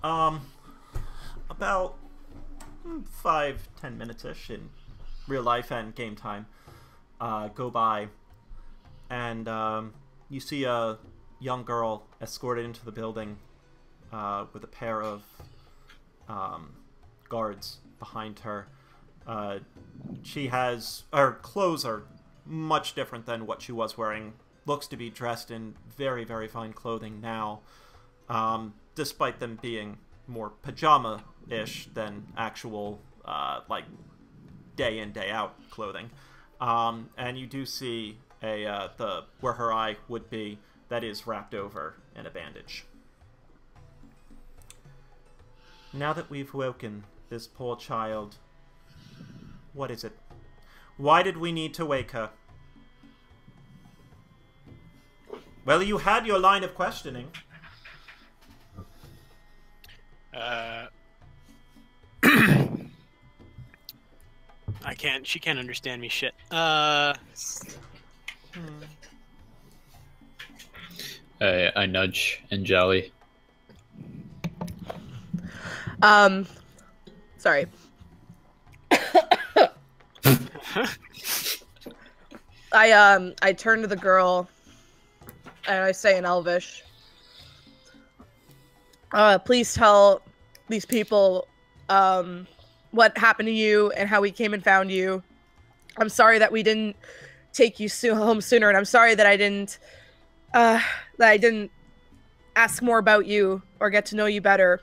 About 5-10 minutes-ish in real life and game time go by, and you see a young girl escorted into the building with a pair of guards behind her. She has... her clothes are much different than what she was wearing. Looks to be dressed in very, very fine clothing now, despite them being more pajama-ish than actual, like, day-in, day-out clothing. And you do see where her eye would be, that is wrapped over in a bandage. Now that we've woken this poor child, what is it? Why did we need to wake her? Well, you had your line of questioning. She can't understand me shit. I nudge and Jolly. Sorry. I turn to the girl and I say in Elvish, please tell these people what happened to you and how we came and found you. I'm sorry that we didn't take you home sooner, and I'm sorry that I didn't ask more about you or get to know you better.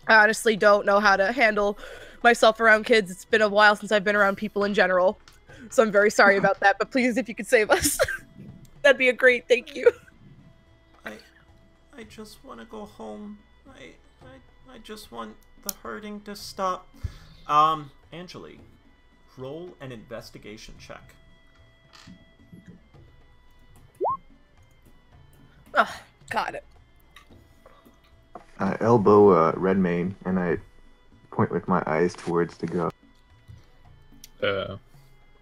I honestly don't know how to handle myself around kids. It's been a while since I've been around people in general, so I'm very sorry about that, but please, if you could save us, that'd be a great thank you. I just want to go home. I just want the hurting to stop. Angeli, roll an investigation check. Oh, got it. I elbow Redmayne, and I point with my eyes towards the girl.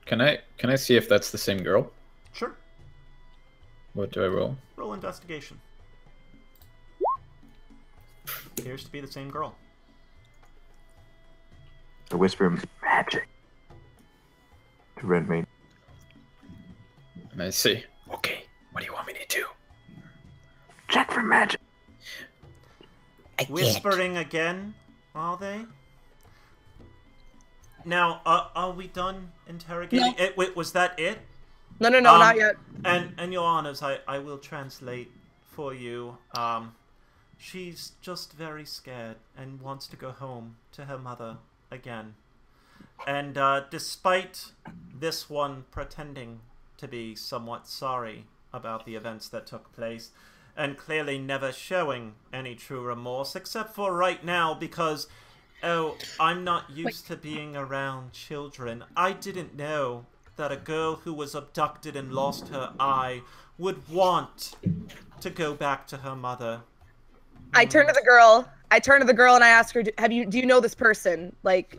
Can I see if that's the same girl? Sure. What do I roll? Roll investigation. Appears to be the same girl. I whisper magic to Redmayne. And I see. Okay, what do you want me to do? Check for magic. Whispering again, are they? Now, are we done interrogating? No. Wait, was that it? No, not yet. And your honors, I will translate for you. She's just very scared and wants to go home to her mother again. And despite this one pretending to be somewhat sorry about the events that took place, and clearly never showing any true remorse, except for right now because, oh, I'm not used to being around children. I didn't know that a girl who was abducted and lost her eye would want to go back to her mother. I turn to the girl and I ask her, do you know this person? Like,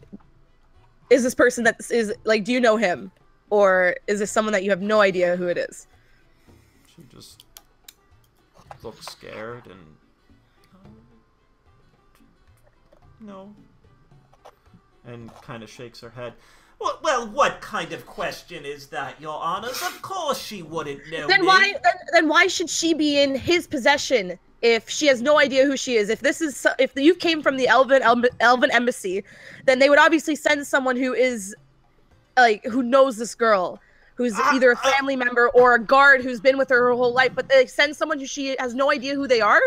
is this person do you know him? Or is this someone that you have no idea who it is? She just looks scared and... no. And kind of shakes her head. Well, what kind of question is that, your honors? Of course she wouldn't know Then me. why should she be in his possession if she has no idea who she is? If you came from the Elven embassy, then they would obviously send someone who is, like, who knows this girl, who's either a family member or a guard who's been with her whole life, but they send someone who she has no idea who they are?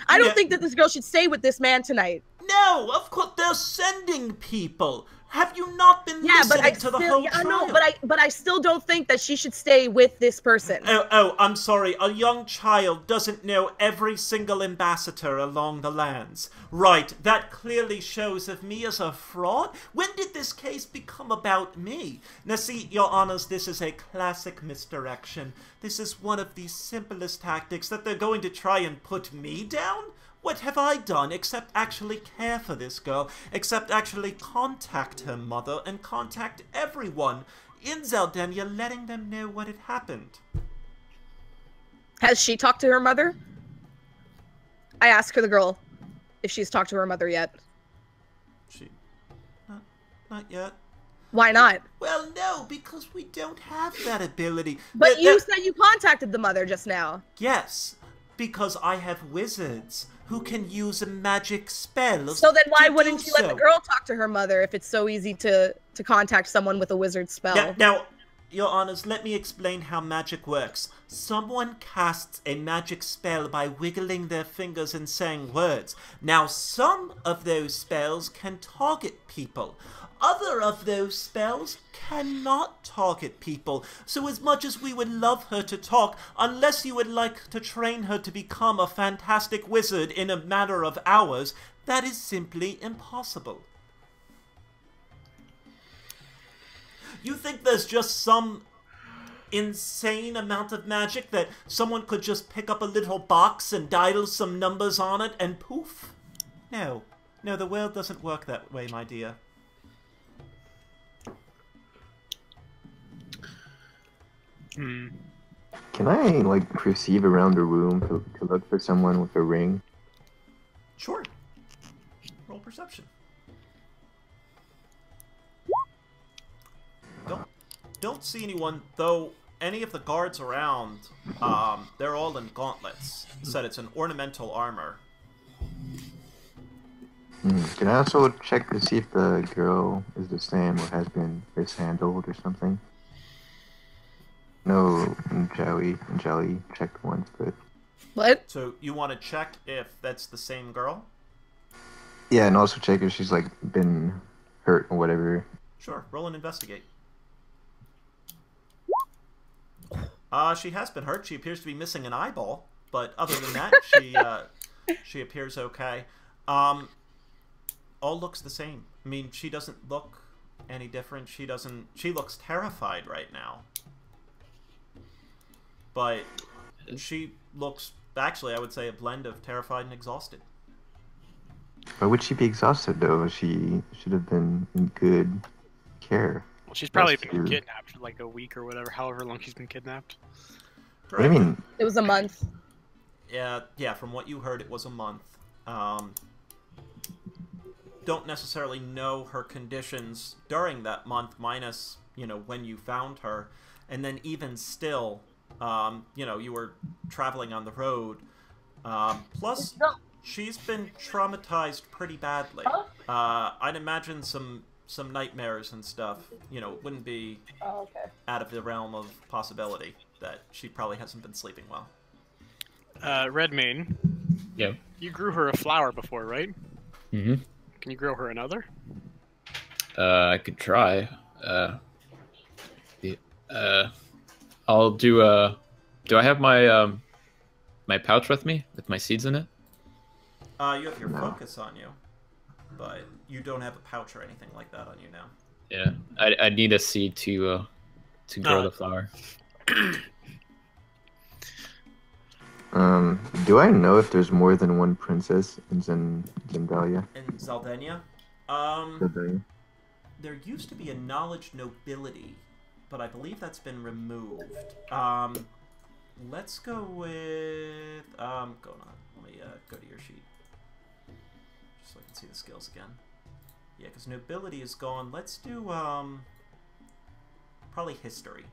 I don't think that this girl should stay with this man tonight. No, of course, they're sending people. Have you not been listening to the whole trial? No, but I still don't think that she should stay with this person. Oh, I'm sorry. A young child doesn't know every single ambassador along the lands. Right, that clearly shows of me as a fraud. When did this case become about me? Now see, your honors, this is a classic misdirection. This is one of the simplest tactics that they're going to try and put me down? What have I done except actually care for this girl, except actually contact her mother and contact everyone in Zeldenia, letting them know what had happened? Has she talked to her mother? I ask her, the girl. if she's talked to her mother yet. She, not yet. Why not? Well, no, because we don't have that ability. But you said you contacted the mother just now. Yes, because I have wizards who can use a magic spell. So then why wouldn't you let the girl talk to her mother if it's so easy to contact someone with a wizard spell? Now, Your Honors, let me explain how magic works. Someone casts a magic spell by wiggling their fingers and saying words. Now, some of those spells can target people. Other of those spells cannot target people. So as much as we would love her to talk, unless you would like to train her to become a fantastic wizard in a matter of hours, that is simply impossible. You think there's just some insane amount of magic that someone could just pick up a little box and dial some numbers on it and poof? No. No, the world doesn't work that way, my dear. Can I, like, perceive around the room to look for someone with a ring? Sure. Roll perception. Don't see anyone, though any of the guards around, they're all in gauntlets. Said it's an ornamental armor. Can I also check to see if the girl is the same or has been mishandled or something? No, Jelly checked once, but... What? So you want to check if that's the same girl? Yeah, and also check if she's, like, been hurt or whatever. Sure, roll and investigate. She has been hurt. She appears to be missing an eyeball, but other than that, she appears okay. All looks the same. I mean, she doesn't look any different. She looks terrified right now. But she looks, actually, I would say a blend of terrified and exhausted. Why would she be exhausted, though? She should have been in good care. Well, she's probably been kidnapped for like a week or whatever, however long she's been kidnapped. What do you mean? It was a month. Yeah, from what you heard, it was a month. Don't necessarily know her conditions during that month, minus, when you found her. And then even still, you were traveling on the road. Plus, she's been traumatized pretty badly. I'd imagine some nightmares and stuff, wouldn't be out of the realm of possibility that she probably hasn't been sleeping well. Redmayne. Yeah. You grew her a flower before, right? Mm-hmm. Can you grow her another? I could try. I'll do do I have my my pouch with me with my seeds in it? You have your focus on you, but you don't have a pouch or anything like that on you now. Yeah, I need a seed to grow the flower. Do I know if there's more than one princess in Zendalia? In Zaldania? There used to be a knowledge nobility, but I believe that's been removed. Let's go with... go on. Let me go to your sheet. Just so I can see the skills again. Yeah, because nobility is gone. Let's do, probably history.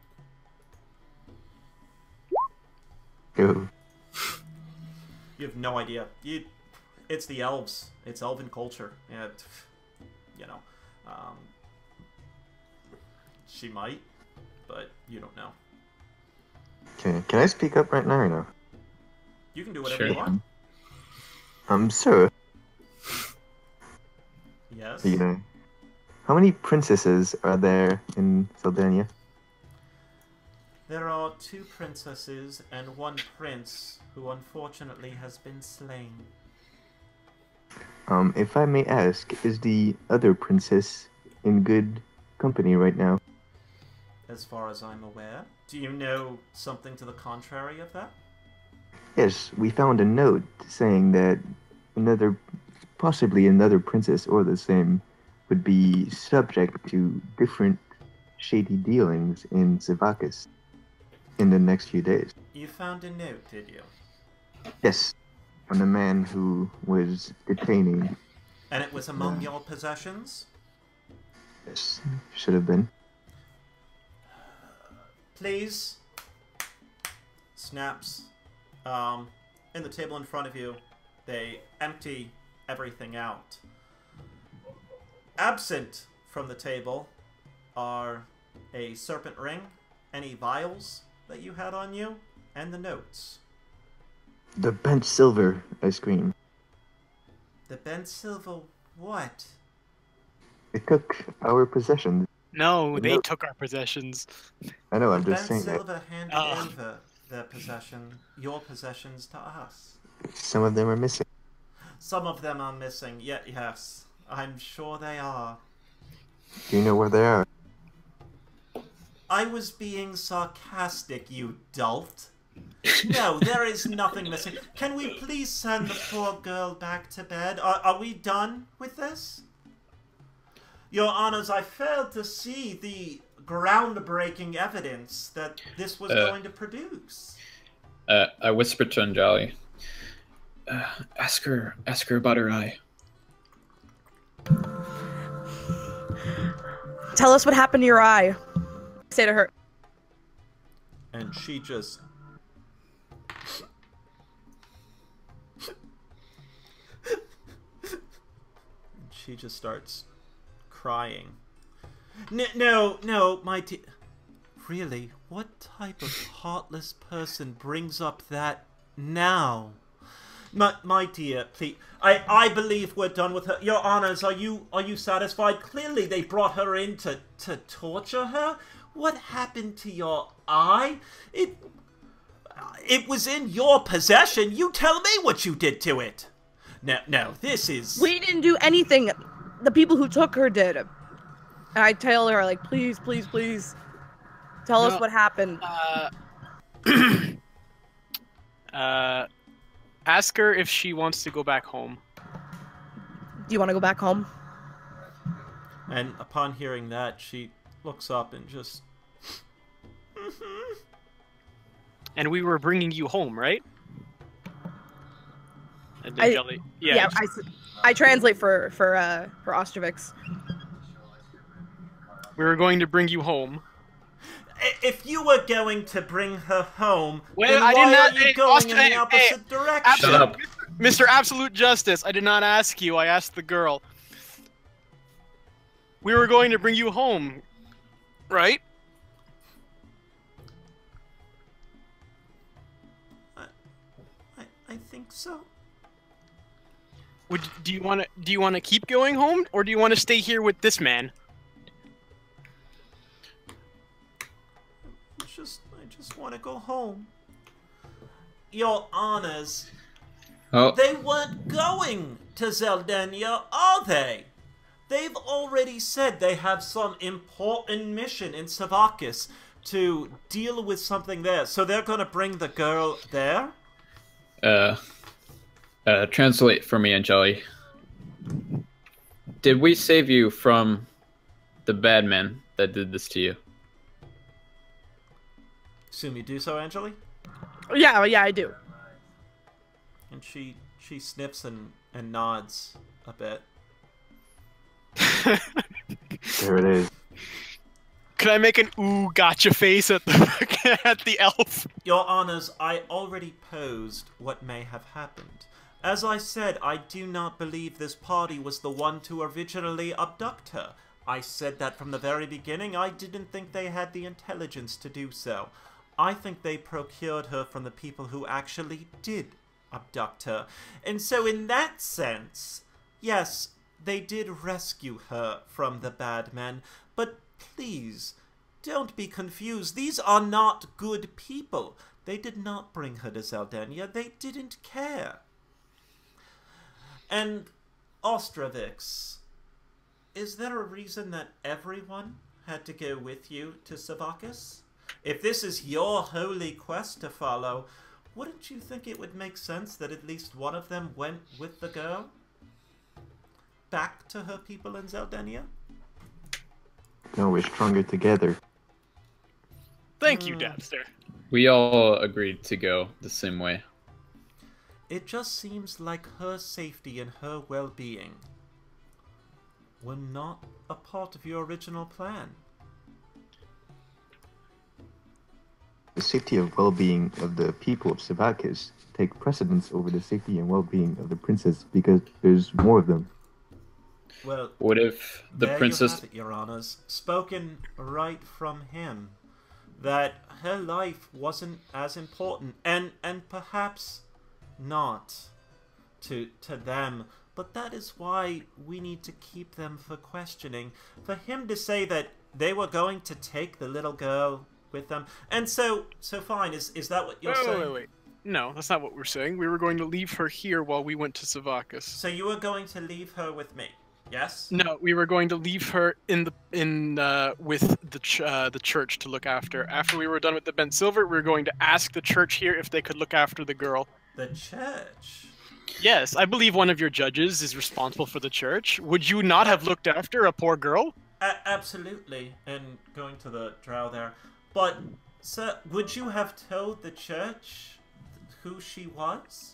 Go. You have no idea. It's the elves. It's elven culture. Yeah, she might, but you don't know. Okay, can I speak up right now or no? You can do whatever you want. Sir. Yes? How many princesses are there in Saldania? There are 2 princesses and 1 prince who unfortunately has been slain. If I may ask, is the other princess in good company right now? As far as I'm aware. Do you know something to the contrary of that? Yes, we found a note saying that possibly another princess or the same would be subject to different shady dealings in Zivakis in the next few days. You found a note, did you? Yes. on the man who was detaining. And it was among your possessions? Yes, should have been. Please. Snaps. In the table in front of you, they empty everything out. Absent from the table are a serpent ring, any vials that you had on you, and the notes. The bent silver, I screamed. The bent silver what? It took our possessions. No, they No. took our possessions. I know, I'm The just bent saying that silver handed over their possession, your possessions to us. some of them are missing. Some of them are missing, yes. I'm sure they are. Do you know where they are? I was being sarcastic, you dolt. No, there is nothing missing. Can we please send the poor girl back to bed? Are we done with this? Your Honors, I failed to see the groundbreaking evidence that this was going to produce. I whispered to Anjali. Ask her about her eye. Tell us what happened to your eye. Say to her. And she just... she just starts crying. No, my dear... Really, what type of heartless person brings up that now? My dear, please. I believe we're done with her. Your Honors, are you satisfied? Clearly they brought her in to torture her. What happened to your eye? It was in your possession. You tell me what you did to it. No, this is... We didn't do anything. The people who took her did. And I tell her, like, please, tell us what happened. Ask her if she wants to go back home. Do you want to go back home? And upon hearing that, she looks up and just... And we were bringing you home, right? And then I- Jelly, I translate for Ostrovix. we were going to bring you home. If you were going to bring her home, Well, then I why did not- are you hey, going Austin, in the hey, opposite direction? Shut up. Mr. Absolute Justice, I did not ask you, I asked the girl. We were going to bring you home, right? I think so. Do you want to keep going home, or do you want to stay here with this man? I just want to go home. Your Honors, Oh, they weren't going to Zeldenia, are they? They've already said they have some important mission in Savakis to deal with something there, so they're gonna bring the girl there? translate for me, Anjali. Did we save you from the bad men that did this to you? Assume you do so, Angeli? Yeah, I do. And she sniffs and nods a bit. There it is. Could I make an ooh gotcha face at the at the elf? Your Honors, I already posed what may have happened. As I said, I do not believe this party was the one to originally abduct her. I said that from the very beginning. I didn't think they had the intelligence to do so. I think they procured her from the people who actually did abduct her. And so in that sense, yes, they did rescue her from the bad men, but please, don't be confused. These are not good people. They did not bring her to Zeldenia. They didn't care. And Ostrovix, is there a reason that everyone had to go with you to Savakis? If this is your holy quest to follow, wouldn't you think it would make sense that at least one of them went with the girl back to her people in Zeldenia? No, we're stronger together. Thank you, Dapster. We all agreed to go the same way. it just seems like her safety and her well-being were not a part of your original plan. The safety and well-being of the people of Savakis take precedence over the safety and well-being of the princess because there's more of them. Well, What if the there princess? you have it, Your Honors. Spoken right from him. That her life wasn't as important, and perhaps not to them. But that is why we need to keep them for questioning. For him to say that they were going to take the little girl with them, and so fine. Is that what you're saying? Wait. No, that's not what we're saying. We were going to leave her here while we went to Savakis. So you were going to leave her with me? Yes. No, we were going to leave her with the church to look after. After we were done with the Ben Silver, we were going to ask the church here if they could look after the girl. The church? Yes, I believe one of your judges is responsible for the church. Would you not have looked after a poor girl? Absolutely. And going to the drow there. But, sir, would you have told the church who she was?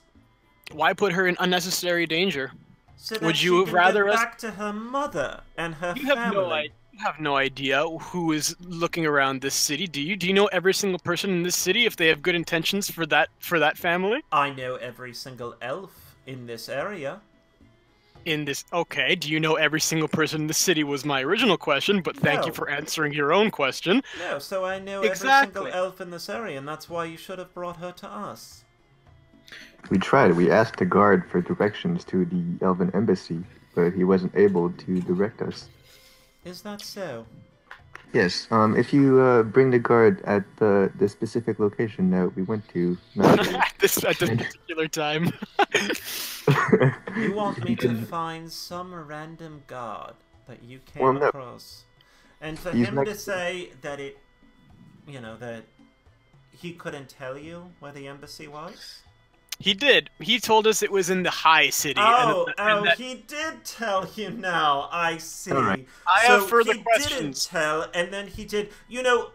Why put her in unnecessary danger? So that Would she you have can rather get us? back to her mother and her You family? have no idea who is looking around this city, do you? Do you know every single person in this city if they have good intentions for that family? I know every single elf in this area. Okay, do you know every single person in the city was my original question, but thank you No. for answering your own question. No, so I know Exactly. every single elf in this area, and that's why you should have brought her to us. We tried. We asked the guard for directions to the Elven Embassy, but he wasn't able to direct us. Is that so? Yes. If you bring the guard at the specific location that we went to, not at this particular time. You want me You to can- find some random god that you came Well, no. across, and for He's him not- to say that that he couldn't tell you where the embassy was? He did. He told us it was in the High City. Oh, and that he did tell you now. I see. Alright. I have further he questions. didn't tell, and then he did.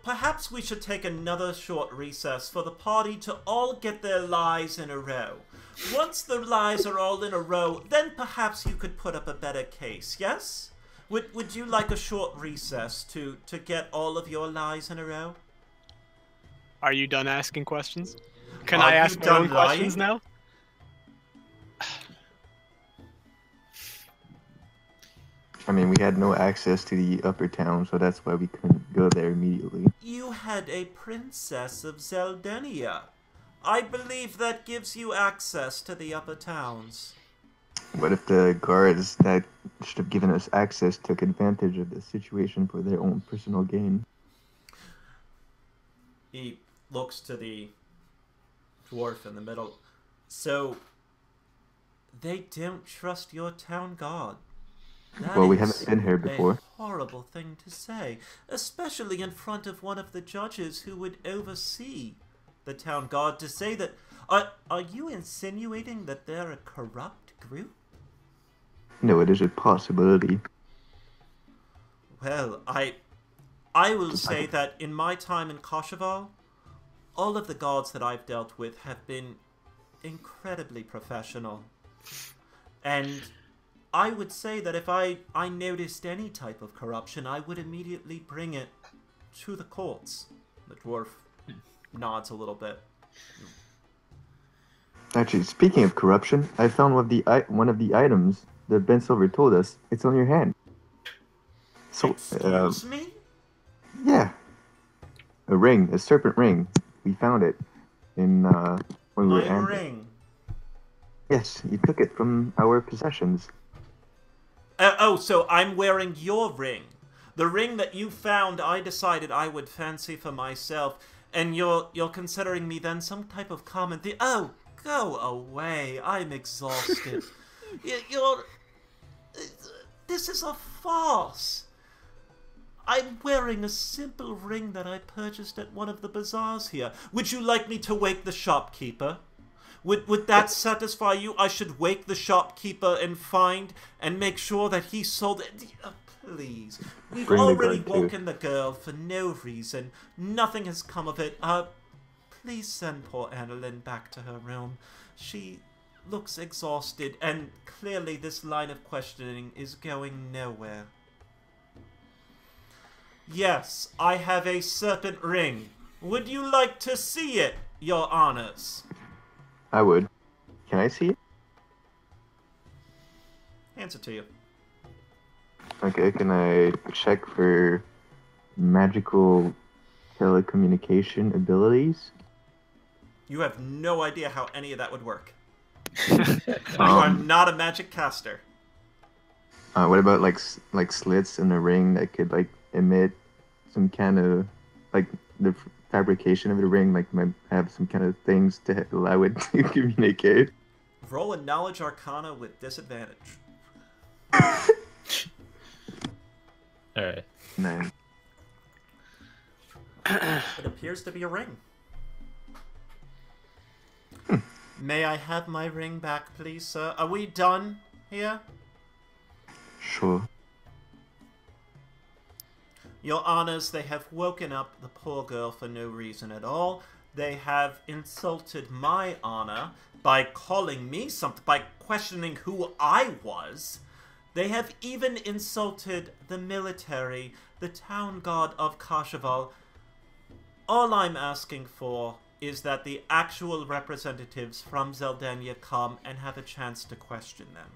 Perhaps we should take another short recess for the party to all get their lies in a row. Once the lies are all in a row, then perhaps you could put up a better case, yes? Would you like a short recess to get all of your lies in a row? Are you done asking questions? Can Are I you ask my done own questions lying? now? I mean, we had no access to the upper town, so that's why we couldn't go there immediately. You had a princess of Zeldenia. I believe that gives you access to the upper towns. What if the guards that should have given us access took advantage of the situation for their own personal gain? He looks to the dwarf in the middle. So, they don't trust your town guard. That Well, we is haven't been here before. A horrible thing to say, especially in front of one of the judges who would oversee the town guard. To say that, are you insinuating that they're a corrupt group? No, it is a possibility. Well, I will say that in my time in Koshovar, all of the guards that I've dealt with have been incredibly professional. And I would say that if I noticed any type of corruption, I would immediately bring it to the courts. The dwarf nods a little bit. Actually, speaking of corruption, I found one of the items that Ben Silver told us. It's on your hand. So, Excuse me? yeah, a ring, a serpent ring. We found it in when we were My ambushed. ring. Yes, you took it from our possessions. So I'm wearing your ring. The ring that you found, I decided I would fancy for myself, and you're considering me then some type of common thing. Oh, go away. I'm exhausted. This is a farce. I'm wearing a simple ring that I purchased at one of the bazaars here. Would you like me to wake the shopkeeper? Would that satisfy you? I should wake the shopkeeper and find and make sure that he sold it. Please. We've Bring the already gun, too. woken the girl for no reason. Nothing has come of it. Please send poor Annalyn back to her room. She looks exhausted, and clearly this line of questioning is going nowhere. Yes, I have a serpent ring. Would you like to see it, your honors? I would. Can I see it? Hands it to you. Okay, can I check for magical telecommunication abilities? You have no idea how any of that would work. You are not a magic caster. What about like slits in the ring that could like emit some kind of like the fabrication of the ring like might have some kind of things to allow it to communicate? Roll a knowledge arcana with disadvantage. Alright. Man. It appears to be a ring. May I have my ring back, please, sir? Are we done here? Sure. Your honors, they have woken up the poor girl for no reason at all. They have insulted my honor by calling me something, by questioning who I was. They have even insulted the military, the town guard of Kashaval. All I'm asking for is that the actual representatives from Zeldania come and have a chance to question them.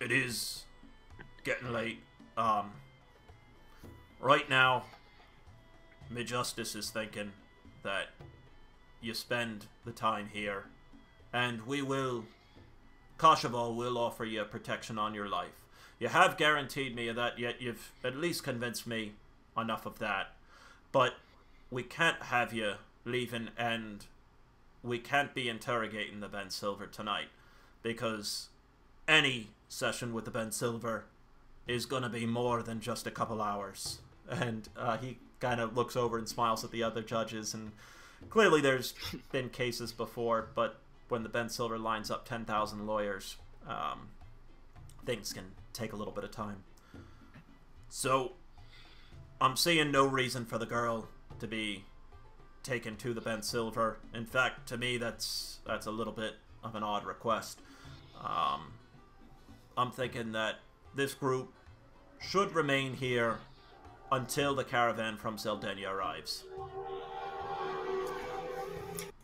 It is getting late. Right now, Majustice is thinking that you spend the time here, and Kashaval will offer you protection on your life. You have guaranteed me that, yet you've at least convinced me enough of that. But we can't have you leaving, and we can't be interrogating the Ben Silver tonight, because any session with the Ben Silver is going to be more than just a couple hours. And he kind of looks over and smiles at the other judges, and clearly there's been cases before, but when the Ben Silver lines up 10,000 lawyers, things can take a little bit of time. So, I'm seeing no reason for the girl to be taken to the Ben Silver. In fact, to me, that's a little bit of an odd request. I'm thinking that this group should remain here until the caravan from Zeldenia arrives.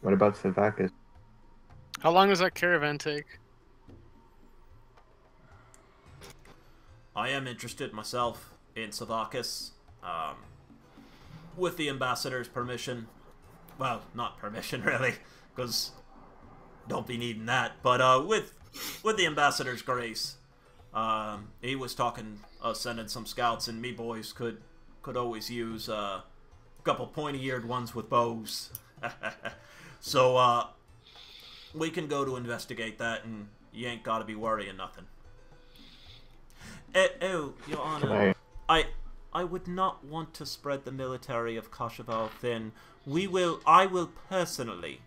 What about Savakis? How long does that caravan take? I am interested myself in Savakis. With the ambassador's permission. Well, not permission, really, because don't be needing that. But with the ambassador's grace, he was talking sending some scouts, and me boys could always use a couple pointy-eared ones with bows. So we can go to investigate that, and you ain't got to be worrying nothing. Oh, Your Honor, I would not want to spread the military of Kashaval thin. I will personally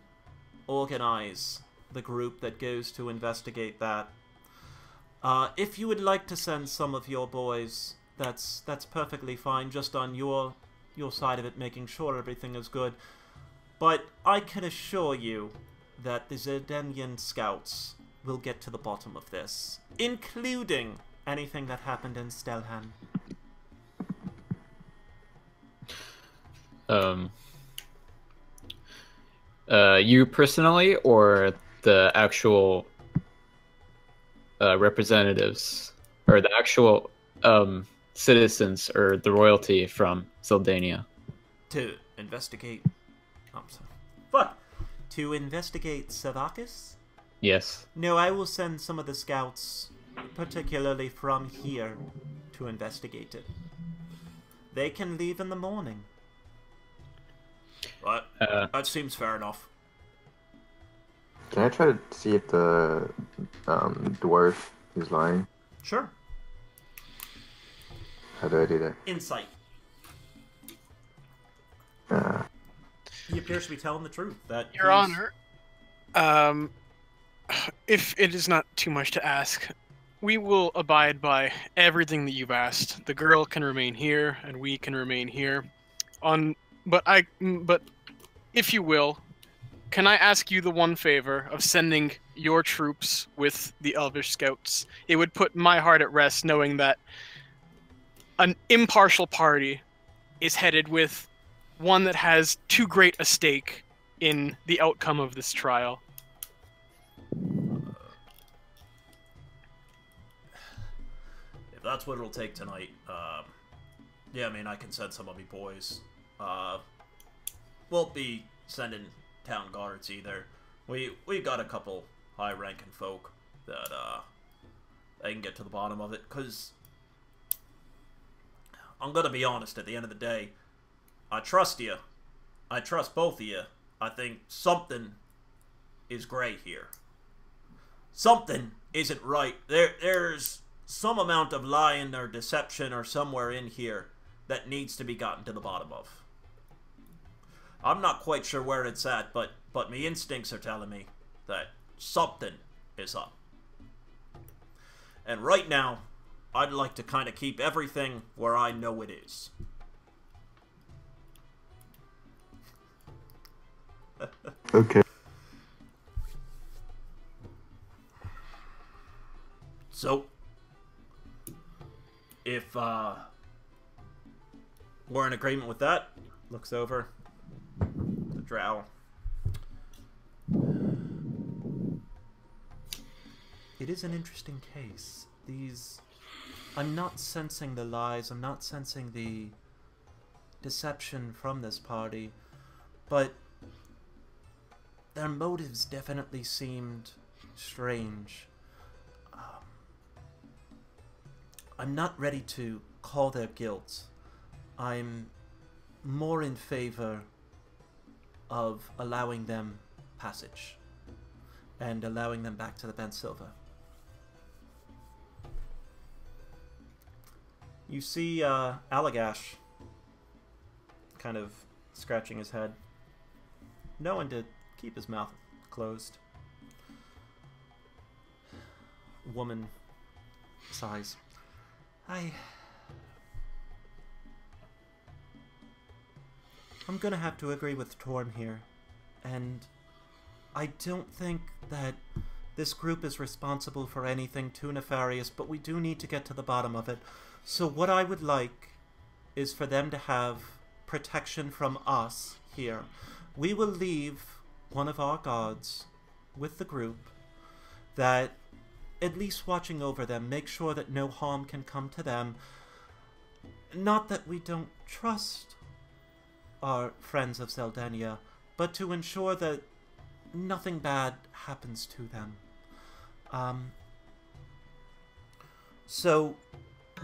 organize the group that goes to investigate that. If you would like to send some of your boys, that's perfectly fine, just on your side of it, making sure everything is good. But I can assure you that the Zerdenian scouts will get to the bottom of this, including anything that happened in Stelhan. You personally, or the actual representatives, or the actual citizens, or the royalty from Zeldania? To investigate... I'm sorry. Fuck! To investigate Savakis? Yes. No, I will send some of the scouts, particularly from here, to investigate it. They can leave in the morning. Right. That seems fair enough. Can I try to see if the dwarf is lying? Sure. How do I do that? Insight. Uh, He appears to be telling the truth. That Your Honor, if it is not too much to ask, we will abide by everything that you've asked. The girl can remain here, and we can remain here. On but if you will, can I ask you the one favor of sending your troops with the Elvish Scouts? It would put my heart at rest knowing that an impartial party is headed with one that has too great a stake in the outcome of this trial. If that's what it'll take tonight, yeah, I mean, I can send some of me boys. Won't be sending town guards either. We got a couple high-ranking folk that they can get to the bottom of it. Cause I'm gonna be honest. At the end of the day, I trust you. I trust both of you. I think something is gray here. Something isn't right. There's some amount of lying or deception or somewhere in here that needs to be gotten to the bottom of. I'm not quite sure where it's at, but my instincts are telling me that something is up. And right now, I'd like to kind of keep everything where I know it is. Okay. So, if we're in agreement with that, looks over the drow. It is an interesting case. I'm not sensing the lies, I'm not sensing the deception from this party, but their motives definitely seemed strange. I'm not ready to call their guilt. I'm more in favor of allowing them passage and allowing them back to the Ben Silva. You see Allagash kind of scratching his head, knowing to keep his mouth closed. Woman sighs. I'm gonna have to agree with Torm here, and I don't think that this group is responsible for anything too nefarious, but we do need to get to the bottom of it. So what I would like is for them to have protection from us here. We will leave one of our guards with the group that at least watching over them, make sure that no harm can come to them. Not that we don't trust our friends of Zeldania, but to ensure that nothing bad happens to them. So,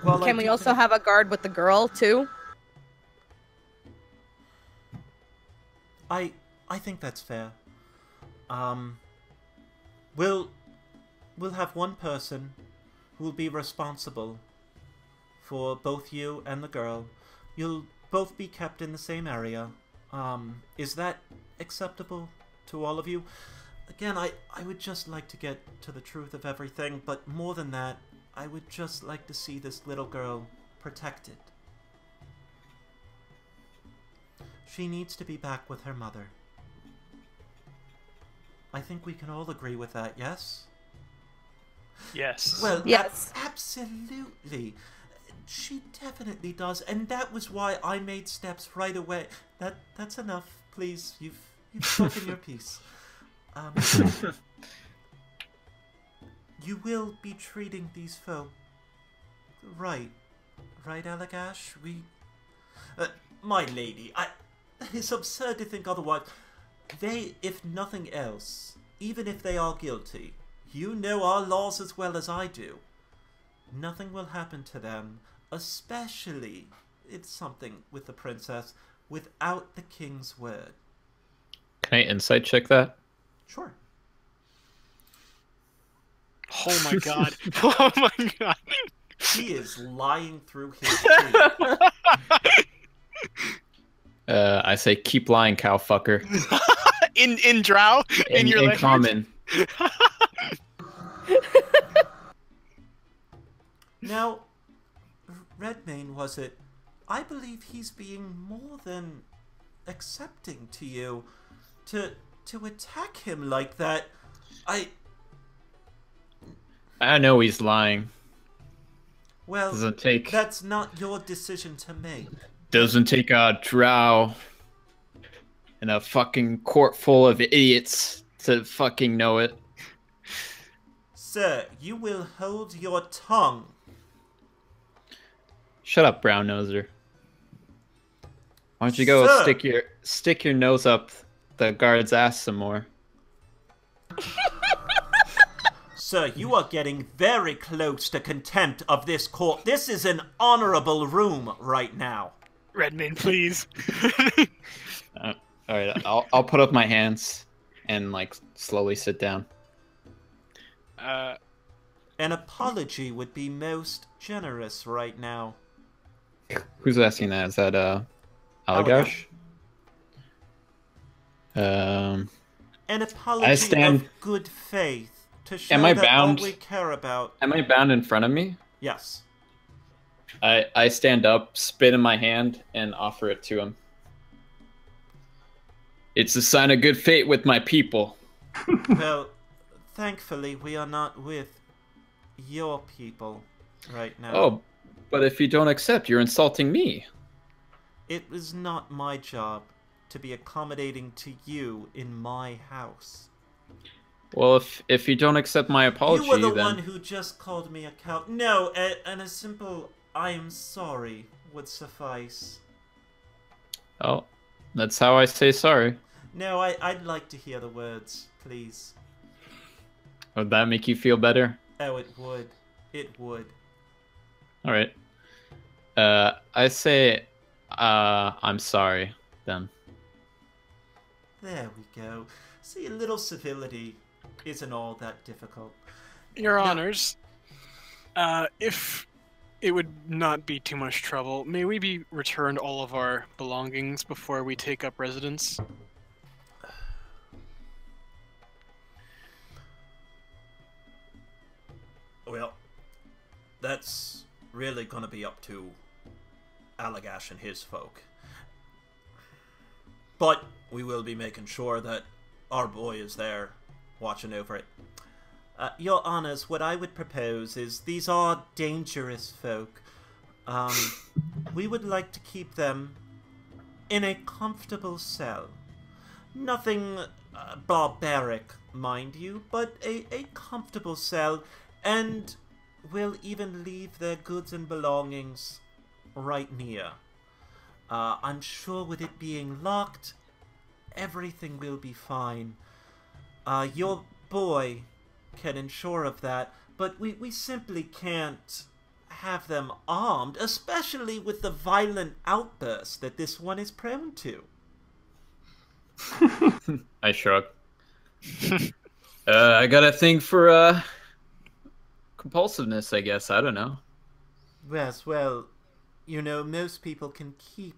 while Can we also have a guard with the girl too? I think that's fair. We'll have one person who will be responsible for both you and the girl. You'll both be kept in the same area. Is that acceptable to all of you? Again, I would just like to get to the truth of everything, but more than that, I would just like to see this little girl protected. She needs to be back with her mother. I think we can all agree with that, yes? Yes. Well, yes. Absolutely. She definitely does, and that was why I made steps right away. That's enough, please. You've spoken your piece. You will be treating these folk right, Allagash? My lady, it is absurd to think otherwise. They, if nothing else, even if they are guilty, you know our laws as well as I do. Nothing will happen to them, especially if something with the princess, without the king's word. Can I insight check that? Sure. Oh my god. Oh my god. He is lying through his teeth. I say keep lying, cow fucker. in drow? In your language? Common. Now, Redmayne, was it? I believe he's being more than accepting to you. To attack him like that, I know he's lying. well, Doesn't take that's not your decision to make. doesn't take a drow and a fucking court full of idiots to fucking know it. Sir, you will hold your tongue. Shut up, brown noser. Why don't you go Sir. stick your nose up the guard's ass some more? Sir, you are getting very close to contempt of this court. This is an honorable room right now. Redmond, please. All right, I'll put up my hands and like slowly sit down. An apology would be most generous right now. Who's asking that? Is that Allagash? An apology I stand. of good faith to show Am I that bound? all we care about. Am I bound in front of me? Yes. I stand up, spit in my hand, and offer it to him. It's a sign of good fate with my people. Well, thankfully we are not with your people right now. Oh, but if you don't accept, you're insulting me. It is not my job to be accommodating to you in my house. Well, if you don't accept my apology, You were the then... one who just called me a cow. No, and a simple "I am sorry" would suffice. Oh, that's how I say sorry. No, I'd like to hear the words, please. Would that make you feel better? Oh, it would. It would. All right. I say, I'm sorry, then. There we go. See, a little civility isn't all that difficult. Your No. honors, if it would not be too much trouble, may we be returned all of our belongings before we take up residence? Well, that's really gonna be up to Allagash and his folk. But we will be making sure that our boy is there, watching over it. Your honors, what I would propose is these are dangerous folk. We would like to keep them in a comfortable cell. Nothing barbaric, mind you, but a comfortable cell, and we'll even leave their goods and belongings right near. I'm sure with it being locked, everything will be fine. Your boy can ensure of that, but we simply can't have them armed, especially with the violent outbursts that this one is prone to. I shrug. I got a thing for, compulsiveness, I guess. I don't know. Yes, well, you know, most people can keep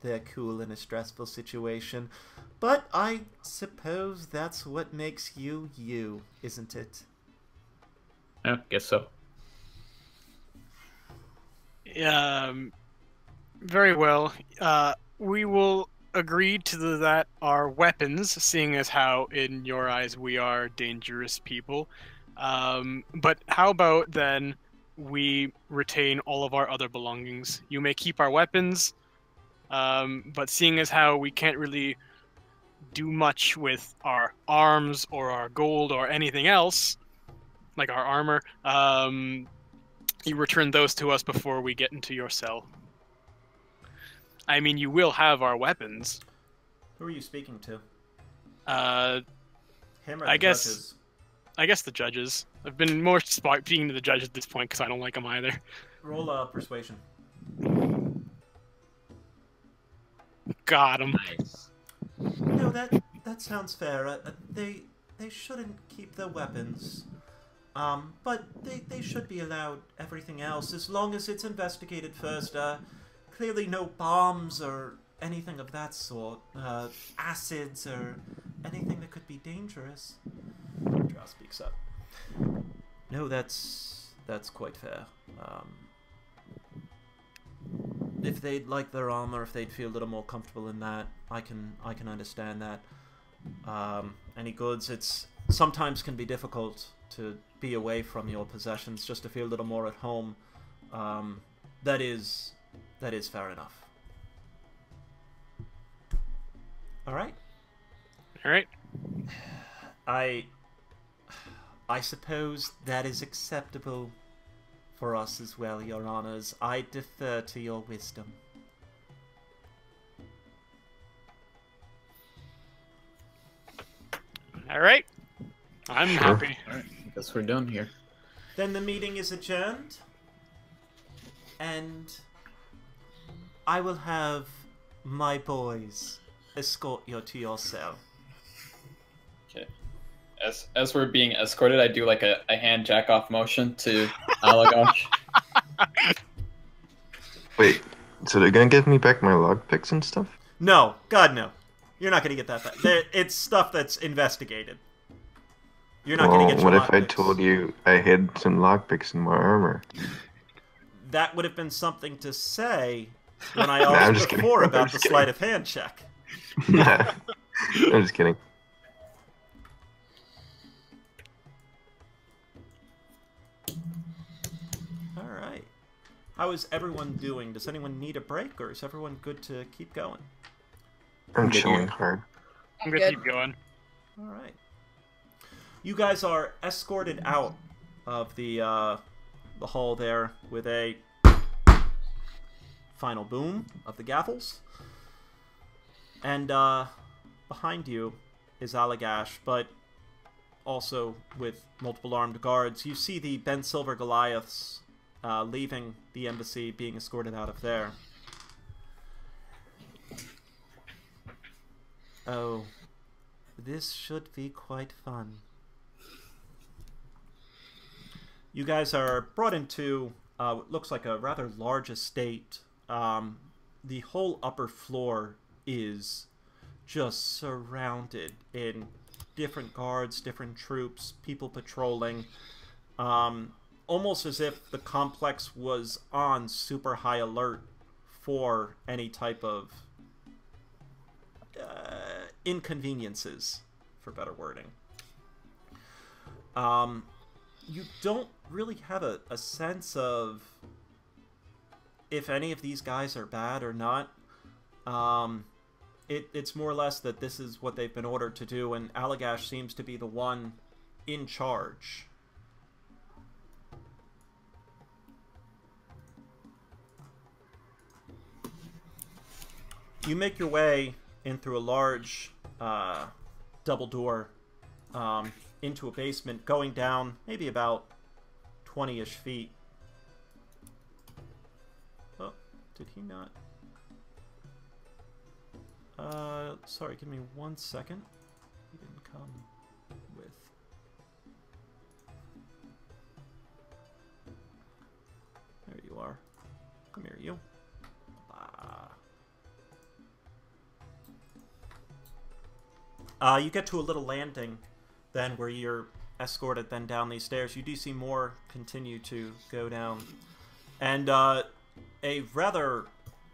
their cool in a stressful situation, but I suppose that's what makes you you, isn't it? Yeah, guess so. Very well. We will agree to that our weapons, seeing as how in your eyes we are dangerous people. But how about then we retain all of our other belongings? You may keep our weapons, but seeing as how we can't really do much with our arms or our gold or anything else, like our armor, you return those to us before we get into your cell. I mean, you will have our weapons. Who are you speaking to? Him or I the guess- judges? I guess the judges. I've been more speaking to the judges at this point because I don't like them either. Roll persuasion. Got 'em. Nice. No, that sounds fair. They shouldn't keep their weapons. But they should be allowed everything else as long as it's investigated first. Clearly no bombs or anything of that sort. Acids or anything that could be dangerous. Drow speaks up. No, that's quite fair. if they'd like their armor, if they'd feel a little more comfortable in that, I can understand that. Any goods, it's sometimes can be difficult to be away from your possessions, just to feel a little more at home. That is fair enough. All right. All right. I suppose that is acceptable for us as well, Your Honors. I defer to your wisdom. All right. I'm happy. All right, I guess we're done here. Then the meeting is adjourned, and I will have my boys escort you to your cell. Okay. As we're being escorted, I do like a hand jack off motion to Alagash. Wait, so they're gonna give me back my lockpicks and stuff? No, God no. You're not going to get that back. It's stuff that's investigated. You're not going to get your what if I lockpicks. told you I hid some lockpicks in my armor? That would have been something to say when I I'm asked just kidding. before I'm about the just kidding. sleight of hand check. Nah, I'm just kidding. All right. How is everyone doing? Does anyone need a break, or is everyone good to keep going? I'm Good chilling here. hard. I'm gonna Good. keep going. All right. You guys are escorted out of the hall there with a final boom of the gaffles. And behind you is Allagash, but also with multiple armed guards. You see the Ben Silver Goliaths leaving the embassy, being escorted out of there. Oh, this should be quite fun. You guys are brought into what looks like a rather large estate. The whole upper floor is just surrounded in different guards, different troops, people patrolling. Almost as if the complex was on super high alert for any type of inconveniences, for better wording. You don't really have a sense of if any of these guys are bad or not. It's more or less that this is what they've been ordered to do, and Allagash seems to be the one in charge. You make your way in through a large double door into a basement, going down maybe about 20-ish feet. Oh, did he not? Sorry, give me 1 second. He didn't come with... There you are. Come here, you. You get to a little landing then where you're escorted then down these stairs. You do see more continue to go down. And a rather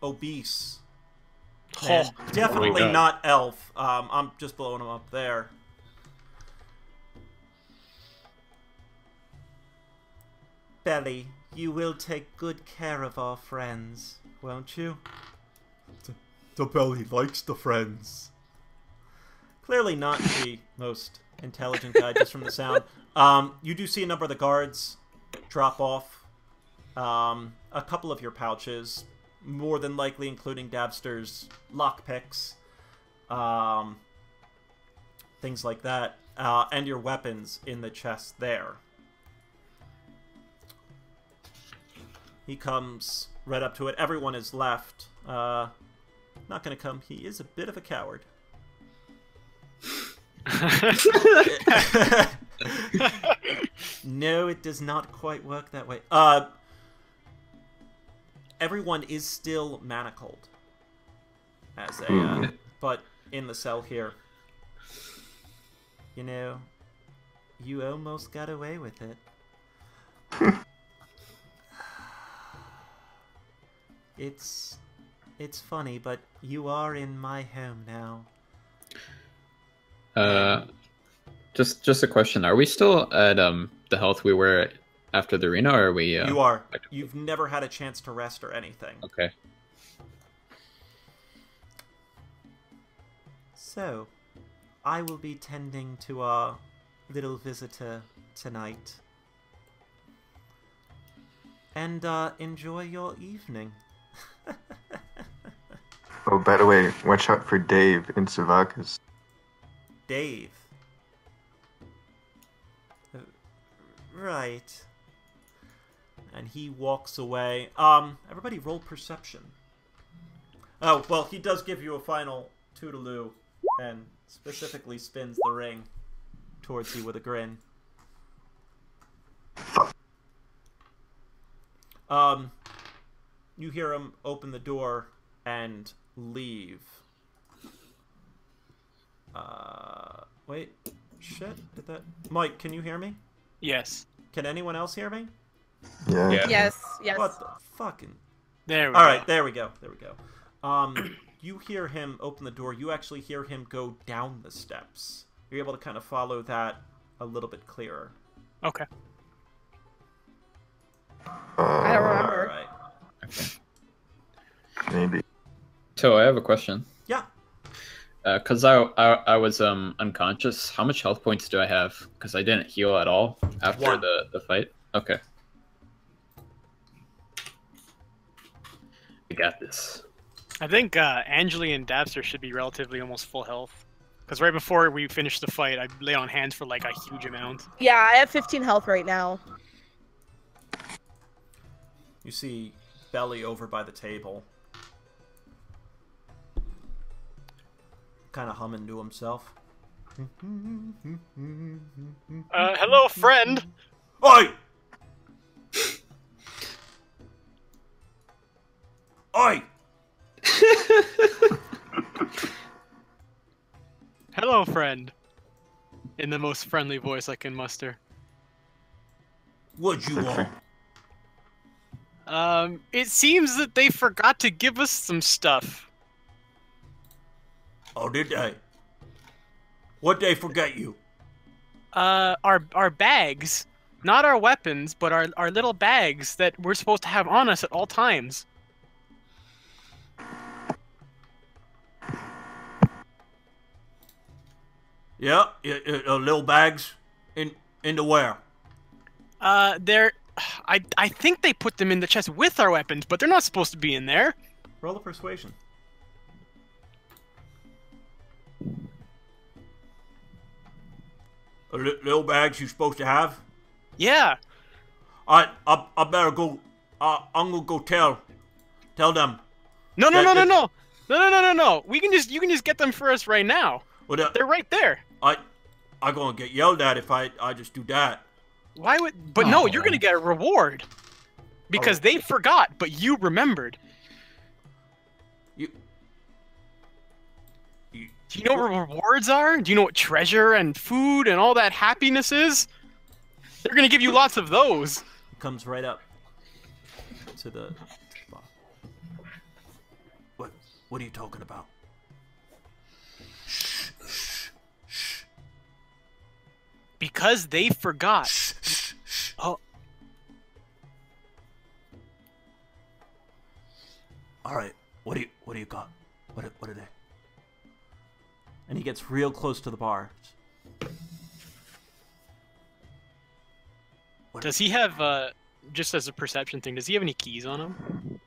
obese man, definitely God. not elf. I'm just blowing him up there. Belly, you will take good care of our friends, won't you? The belly likes the friends. Clearly not the most intelligent guy, just from the sound. You do see a number of the guards drop off a couple of your pouches, more than likely including Dabster's lockpicks, things like that, and your weapons in the chest there. He comes right up to it. Everyone is left. Not gonna come. He is a bit of a coward. No, it does not quite work that way. Everyone is still manacled as a but in the cell here. You know, you almost got away with it. It's funny, but you are in my home now. Just a question. Are we still at the health we were after the arena, or are we? You are. You've never had a chance to rest or anything. Okay. So, I will be tending to our little visitor tonight. And enjoy your evening. Oh, by the way, watch out for Dave in Savacas. Dave. Right. And he walks away. Everybody roll perception. Oh, well, he does give you a final toodaloo and specifically spins the ring towards you with a grin. You hear him open the door and leave. Wait. Shit. Did that... Mike, can you hear me? Yes. Can anyone else hear me? Yeah. Yes, yes. What the fucking... There we go. Alright, there we go. There we go. You hear him open the door. You actually hear him go down the steps. You're able to kind of follow that a little bit clearer. Okay. I don't remember. Alright. Maybe. So I have a question. Yeah. Cause I was unconscious. How much health points do I have? Cause I didn't heal at all after 1. the fight. Okay. I got this. I think Angeli and Dapster should be relatively almost full health. Because right before we finished the fight, I lay on hands for like a huge amount. Yeah, I have 15 health right now. You see Belly over by the table. Kind of humming to himself. Hello, friend. Oi! Oi! Hello, friend. In the most friendly voice I can muster. What'd you want? It seems that they forgot to give us some stuff. Oh, did they? What'd they forget you? Our bags. Not our weapons, but our little bags that we're supposed to have on us at all times. Yeah, little bags into where? They're... I think they put them in the chest with our weapons, but they're not supposed to be in there. Roll a persuasion. Little bags you're supposed to have? Yeah. I better go. I'm gonna go tell them. No. That- No. You can just get them for us right now. Well, They're right there. I'm gonna get yelled at if I just do that. Why would... But no, you're gonna get a reward. Because they forgot, but you remembered. Do you know what rewards are? Do you know what treasure and food and all that happiness is? They're gonna give you lots of those. Comes right up to the bar. What are you talking about? Because they forgot. Oh, All right. What do you got? What are they? And he gets real close to the bar. does he have just as a perception thing? Does he have any keys on him?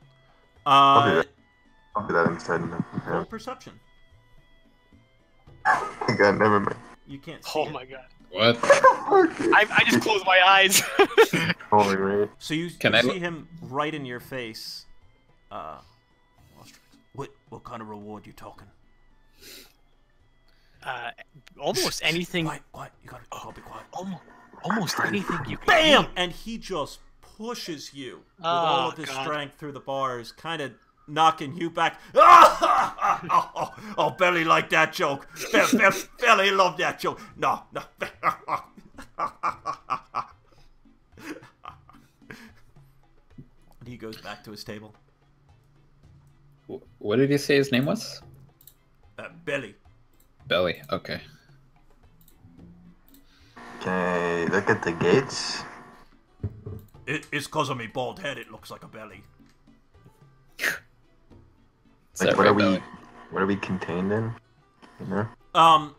I'll do that instead. Roll perception. God, never mind. You can't see Oh it. my god! What? I just closed my eyes. Holy right. So you Can I see him right in your face. What kind of reward you talking? Almost anything. Quiet. You gotta be quiet. Almost anything you can. Bam! eat. And he just pushes you with Oh, all of his God. strength through the bars, kind of knocking you back. Oh, Belly liked that joke. Belly loved that joke. No. And he goes back to his table. What did he say his name was? Belly. Belly. Okay. Can I look at the gates? It's cause of me bald head. It looks like a belly. Is Like, that what right, are we? Belly? What are we contained in? You know?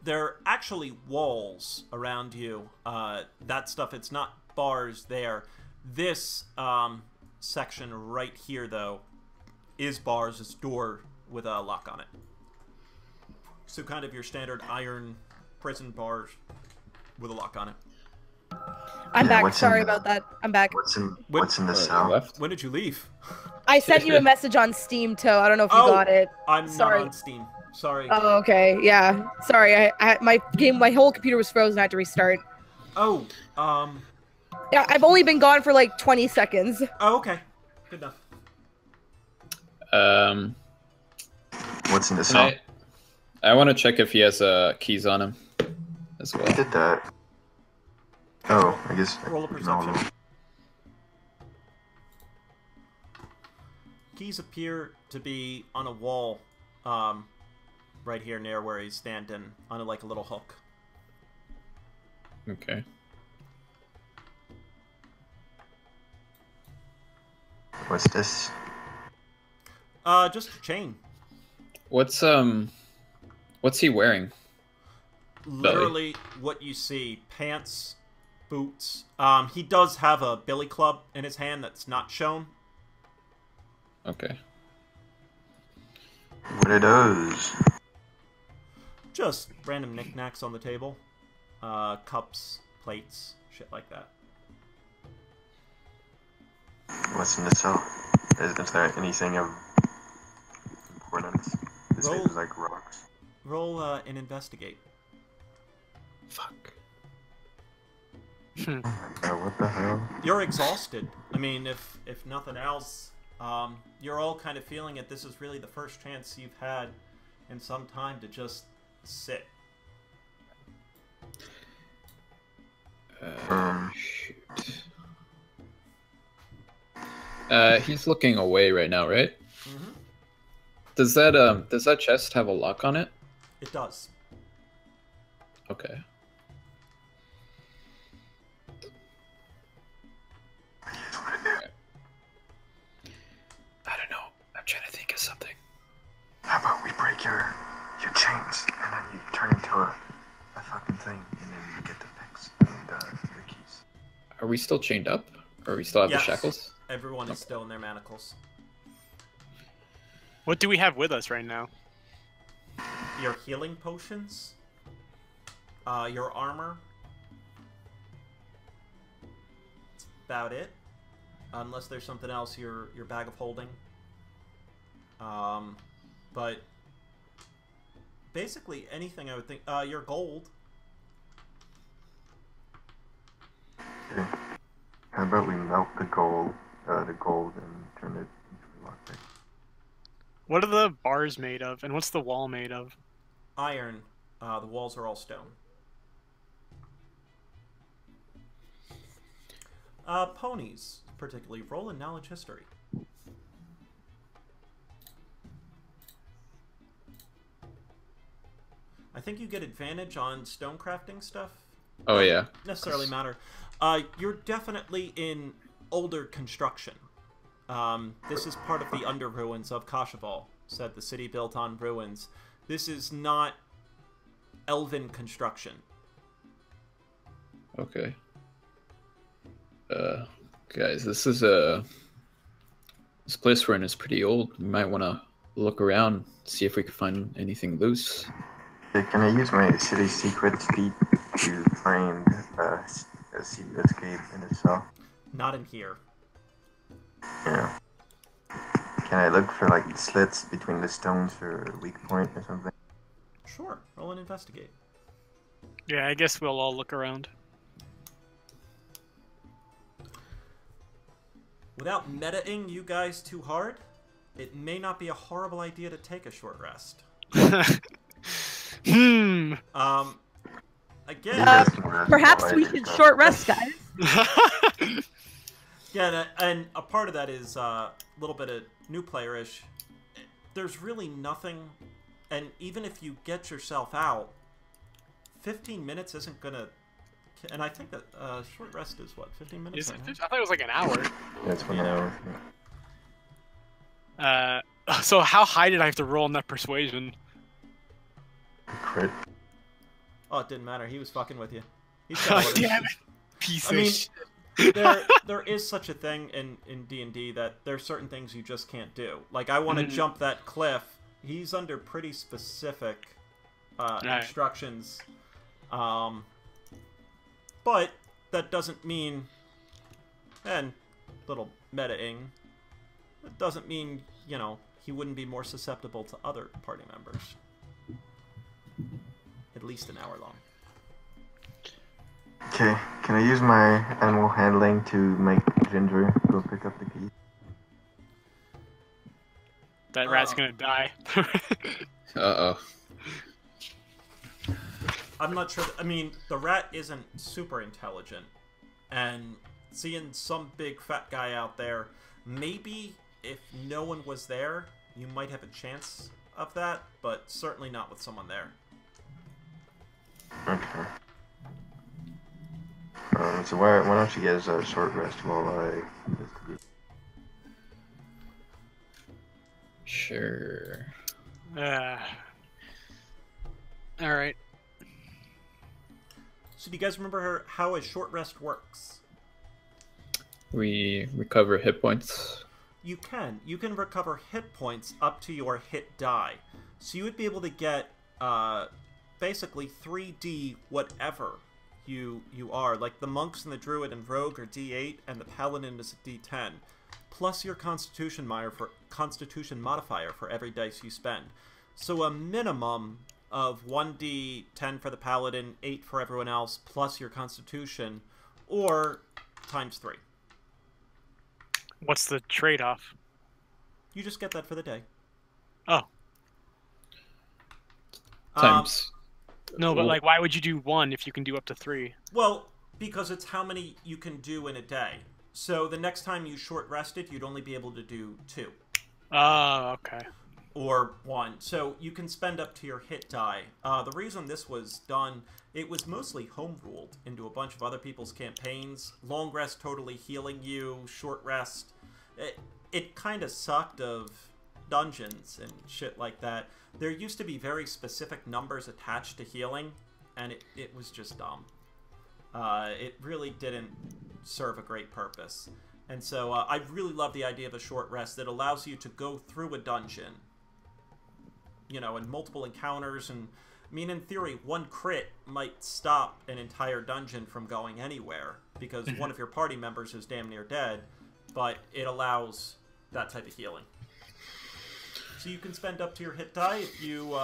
There are actually walls around you. That stuff. It's not bars there. This section right here, though, is bars. It's door with a lock on it. So kind of your standard iron prison bars with a lock on it. I'm Yeah, back. what's in Sorry the- about that. I'm back. What's in What- the You cell? left? When did you leave? I sent you a message on Steam, Toe. I don't know if you Oh, got it. I'm Sorry. not on Steam. Sorry. Oh, okay. Yeah. Sorry. My whole computer was frozen. I had to restart. Oh, Yeah, I've only been gone for like 20 seconds. oh, okay. Good enough. What's in the Can cell? I want to check if he has keys on him as well. I did that. Oh, I guess. Roll a no. perception. Keys appear to be on a wall, right here near where he's standing, on like a little hook. Okay. What's this? Just a chain. What's he wearing? Literally what you see. Pants, boots. He does have a billy club in his hand that's not shown. Okay. What are those? Just random knickknacks on the table. Cups, plates, shit like that. What's in the cell? Is there anything of importance? This Roll. seems like rocks. Roll and investigate. Fuck. What the hell? You're exhausted. I mean, if nothing else, you're all kind of feeling it. This is really the first chance you've had in some time to just sit. Shoot. He's looking away right now, right? Mm-hmm. Does that chest have a lock on it? It does. Okay. I don't know. I'm trying to think of something. How about we break your chains and then you turn into a fucking thing and then you get the picks and your keys. Are we still chained up? Or we still have Yes. the shackles? Everyone is still in their manacles. What do we have with us right now? Your healing potions, your armor. That's about it. Unless there's something else, your bag of holding. But basically anything I would think. Your gold. Okay. How about we melt the gold and turn it into a lockpick? What are the bars made of, and what's the wall made of? Iron. The walls are all stone. Ponies, particularly. Roll in knowledge history. I think you get advantage on stone crafting stuff. Oh yeah. Necessarily matter. You're definitely in older construction. This is part of the under ruins of Kashaval, said the city built on ruins. This is not elven construction. Okay. Guys, this place we're in is pretty old. We might want to look around, see if we can find anything loose. Okay, can I use my city secrets feat to find a secret escape in itself? Not in here. Yeah. Can I look for like slits between the stones for a weak point or something? Sure. Roll and investigate. Yeah, I guess we'll all look around. Without metaing you guys too hard, it may not be a horrible idea to take a short rest. Hmm. Again, Perhaps we should short rest, guys. yeah, and a part of that is a little bit of new player-ish. there's really nothing, and even if you get yourself out, 15 minutes isn't gonna. And I think that short rest is what, 15 minutes? I thought it was like an hour. That's 1 hour. So how high did I have to roll on that persuasion? Crit. Oh, it didn't matter. He was fucking with you. He's God got orders. damn it. Piece I mean, of shit. there is such a thing in D&D that there's certain things you just can't do. Like, I want to jump that cliff. He's under pretty specific instructions. But that doesn't mean, and little meta-ing, it doesn't mean, you know, he wouldn't be more susceptible to other party members. At least an hour long. Okay, can I use my animal handling to make Ginger go pick up the key? That rat's gonna die. Uh-oh. I'm not sure. I mean, the rat isn't super intelligent, and seeing some big fat guy out there, maybe if no one was there, you might have a chance of that, but certainly not with someone there. Okay. So why don't you guys short rest while I investigate? Sure. Alright. So do you guys remember how a short rest works? We recover hit points. You can. You can recover hit points up to your hit die. So you would be able to get basically 3D whatever you are. Like the monks and the druid and rogue are D8, and the paladin is a D10. Plus your constitution modifier for every dice you spend. So a minimum of 1d10 for the paladin, 8 for everyone else, plus your constitution, or times 3. What's the trade-off? You just get that for the day. Oh. Times. No, but like, why would you do 1 if you can do up to 3? Well, because it's how many you can do in a day. So the next time you short rested, you'd only be able to do 2. Oh, okay. Or 1. So you can spend up to your hit die. The reason this was done, it was mostly home ruled into a bunch of other people's campaigns. Long rest totally healing you, short rest. It kind of sucked of dungeons and shit like that. There used to be very specific numbers attached to healing, and it was just dumb. It really didn't serve a great purpose. And so I really love the idea of a short rest that allows you to go through a dungeon, you know, in multiple encounters. And I mean, in theory, 1 crit might stop an entire dungeon from going anywhere because one of your party members is damn near dead, but it allows that type of healing. So you can spend up to your hit die if you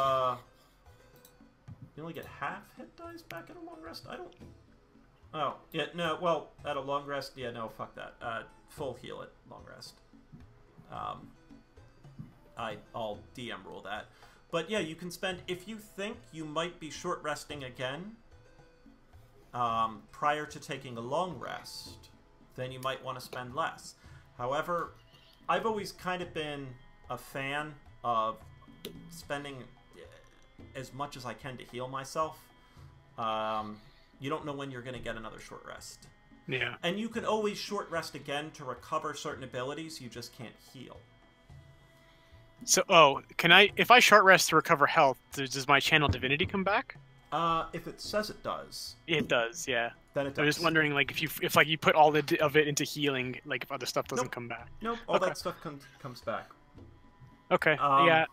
only get half hit dies back at a long rest. I don't. Oh, yeah, no, well, at a long rest, yeah, no, fuck that. Full heal at long rest. I'll DM rule that. But yeah, you can spend, if you think you might be short resting again, prior to taking a long rest, then you might want to spend less. However, I've always kind of been a fan of spending as much as I can to heal myself. You don't know when you're going to get another short rest. Yeah. And you can always short rest again to recover certain abilities, you just can't heal. So, if I short rest to recover health, does my channel divinity come back? If it says it does. It does, yeah. Then it does. I'm just wondering, like, if like you put all of it into healing, like if other stuff doesn't Nope. come back. Nope, all Okay. that stuff comes back. Okay, Um, yeah.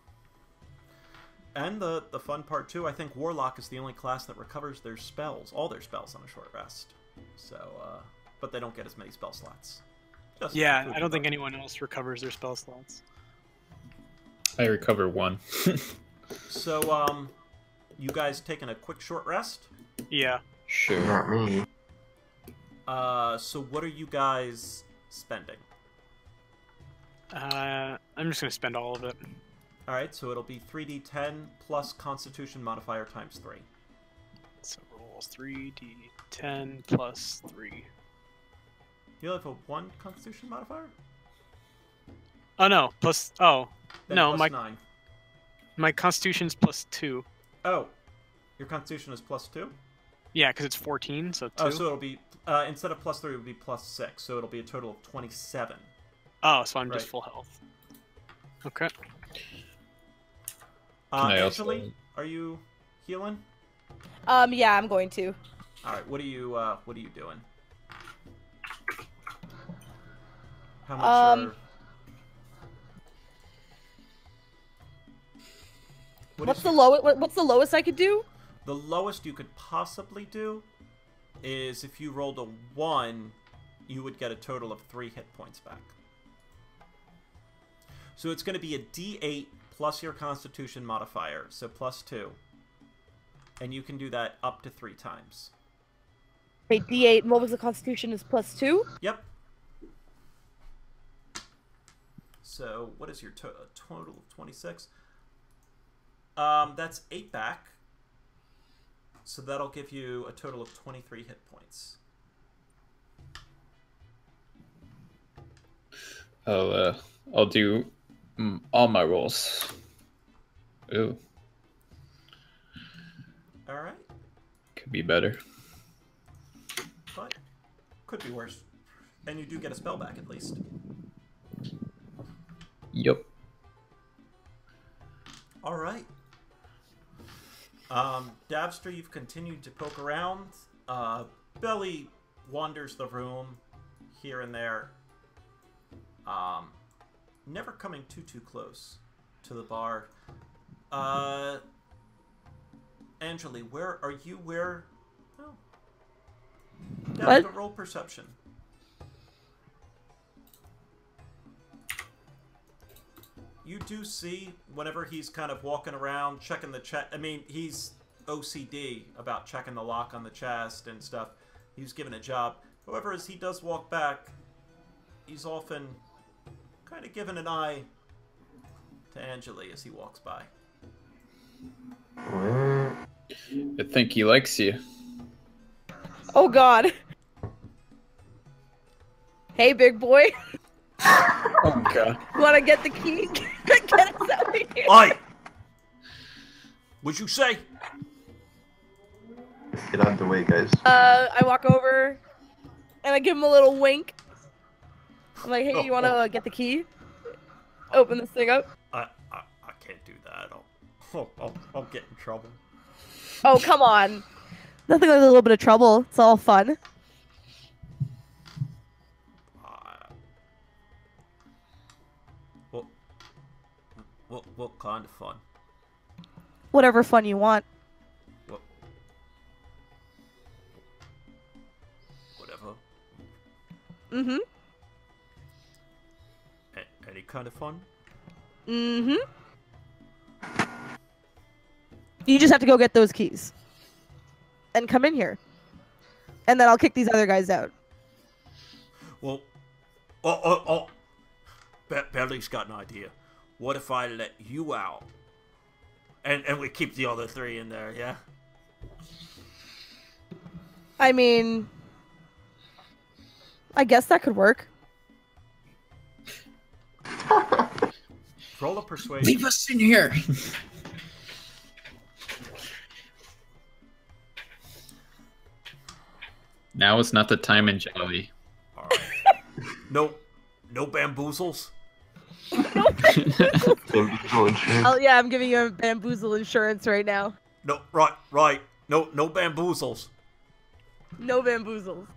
And the fun part too, I think Warlock is the only class that recovers their spells, all their spells on a short rest. So, but they don't get as many spell slots. Just Yeah, food I don't think for anyone else recovers their spell slots. I recover 1. So, you guys taking a quick short rest? Yeah. Sure. Not me. So what are you guys spending? I'm just gonna spend all of it. Alright, so it'll be 3d10 plus Constitution modifier times 3. So rolls 3d10 plus 3. You have a 1 Constitution modifier? Oh no, plus. Oh Then no, plus my 9. My Constitution's +2. Oh, your Constitution is +2. Yeah, because it's 14, so 2. Oh, so it'll be instead of +3, it would be +6. So it'll be a total of 27. Oh, so I'm Right. just full health. Okay. I also- Angeli, are you healing? Yeah, I'm going to. All right. What are you doing? How much are... What's the lowest I could do? The lowest you could possibly do is if you rolled a 1, you would get a total of 3 hit points back. So it's going to be a D8 plus your Constitution modifier, so +2. And you can do that up to 3 times. Wait, D8, and what was the Constitution is +2? Yep. So what is your total of 26? That's 8 back. So that'll give you a total of 23 hit points. I'll do all my rolls. Ooh, All right. could be better. But could be worse. And you do get a spell back at least. Yup. All right. Dabster, you've continued to poke around. Billy wanders the room here and there. Never coming too close to the bar. Angeli, where are you? Where? Oh. Dabster, What? roll perception. You do see whenever he's kind of walking around, checking the chest. I mean, he's OCD about checking the lock on the chest and stuff. He's given a job. However, as he does walk back, he's often kind of giving an eye to Angeli as he walks by. I think he likes you. Oh god. Hey, big boy. Oh god. Wanna get the key? Get us out of here. Oi! What'd you say? Get out of the way, guys. I walk over and I give him a little wink. I'm like, hey, you wanna get the key? Open this thing up. I can't do that. I'll get in trouble. Oh, come on. Nothing like a little bit of trouble. It's all fun. What kind of fun? Whatever fun you want. Whatever. Mm-hmm. Any kind of fun? Mm-hmm. You just have to go get those keys. And come in here. And then I'll kick these other guys out. Well, Belly's got an idea. What if I let you out? And we keep the other 3 in there, yeah? I mean... I guess that could work. Roll a persuasion. Leave us in here. Now is not the time in Jolly. All right. No bamboozles? Oh yeah, I'm giving you a bamboozle insurance right now. No, right. No bamboozles. No bamboozles.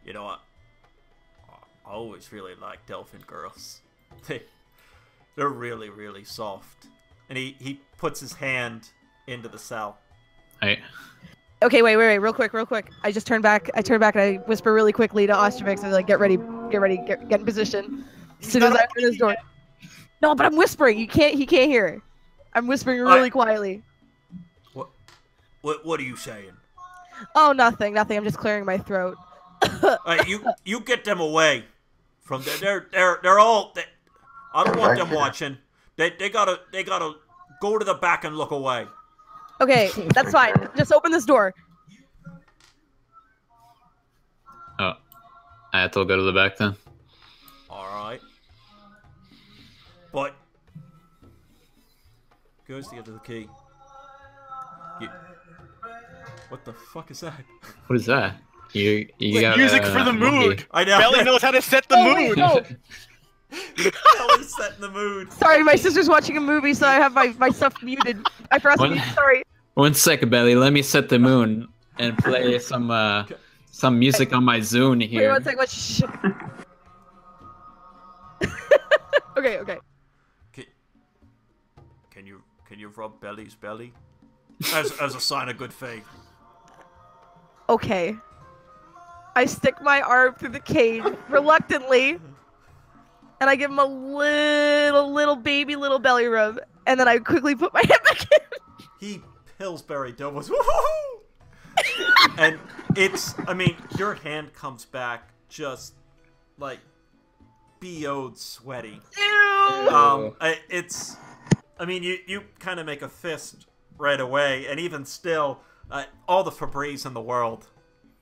You know what? I always really liked elfin girls. They're really, really soft. And he puts his hand into the cell. Hey. Okay, wait, real quick. I just turn back. I turn back and I whisper really quickly to Ostromix and like, get ready, get in position. As soon as I open this door. No, but I'm whispering. He can't hear. I'm whispering really quietly. What are you saying? Oh, nothing. I'm just clearing my throat. You get them away from there. They're all. I don't want them watching. They gotta go to the back and look away. Okay, that's fine. Just open this door. Oh, I have to go to the back then. All right. But goes to get the key. What the fuck is that? What is that? You got Music for the mood. I know. Belly knows how to set the Oh, wait, mood. no. Belly's setting the mood. Sorry, my sister's watching a movie, so I have my stuff muted. I forgot to What? mute. Sorry. 1 second, Belly. Let me set the moon and play some music on my Zune Wait, here. 1 second. Shh. Okay. Can you rub Belly's belly? As a sign of good faith. Okay. I stick my arm through the cage reluctantly, and I give him a little baby belly rub, and then I quickly put my head back in. He Pillsbury doubles. Woohoo! And your hand comes back just like BO'd sweaty. Ew. You kind of make a fist right away, and even still, all the Febreze in the world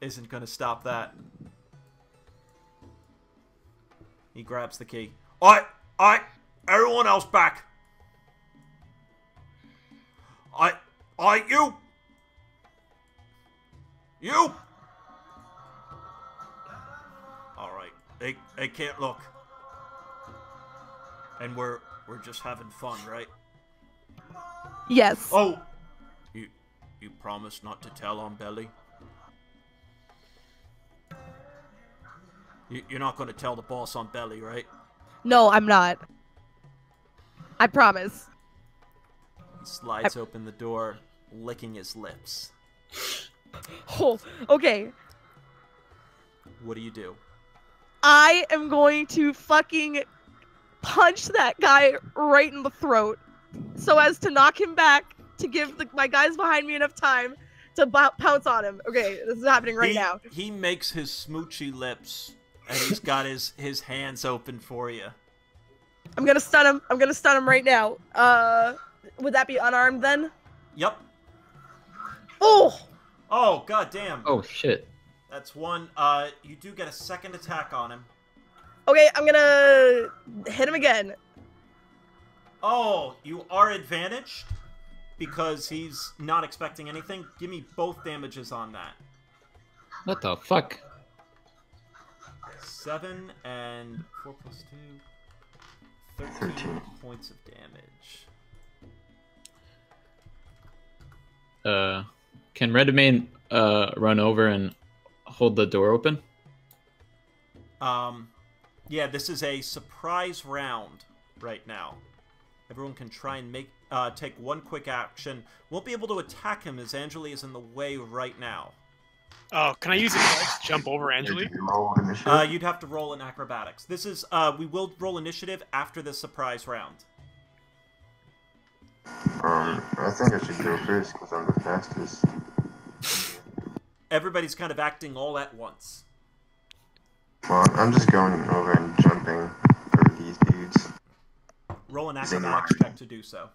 isn't going to stop that. He grabs the key. Everyone else back. You. All right, they can't look. And we're just having fun, right? Yes. Oh, you promise not to tell on Belly? You're not going to tell the boss on Belly, right? No, I'm not. I promise. He slides open the door, licking his lips. Oh, okay. What do? I am going to fucking punch that guy right in the throat so as to knock him back to give my guys behind me enough time to pounce on him. Okay, this is happening right now. He makes his smoochy lips, and he's got his hands open for you. I'm gonna stun him. I'm gonna stun him right now. Would that be unarmed then? Yep. Oh! Oh, goddamn. Oh shit. That's one. You do get a second attack on him. Okay, I'm gonna hit him again. Oh, you are advantaged because he's not expecting anything. Give me both damages on that. What the fuck? 7 and 4 plus 2. 13 points of damage. Can Redmayne run over and hold the door open? Yeah, this is a surprise round right now. Everyone can try and take one quick action. Won't be able to attack him as Angeli is in the way right now. Oh, can I use it to jump over Angeli? You'd have to roll in acrobatics. This is, we will roll initiative after the surprise round. I think I should go first because I'm the fastest. Everybody's kind of acting all at once. Well, I'm just going over and jumping over these dudes. Roll an acrobatics check to do so.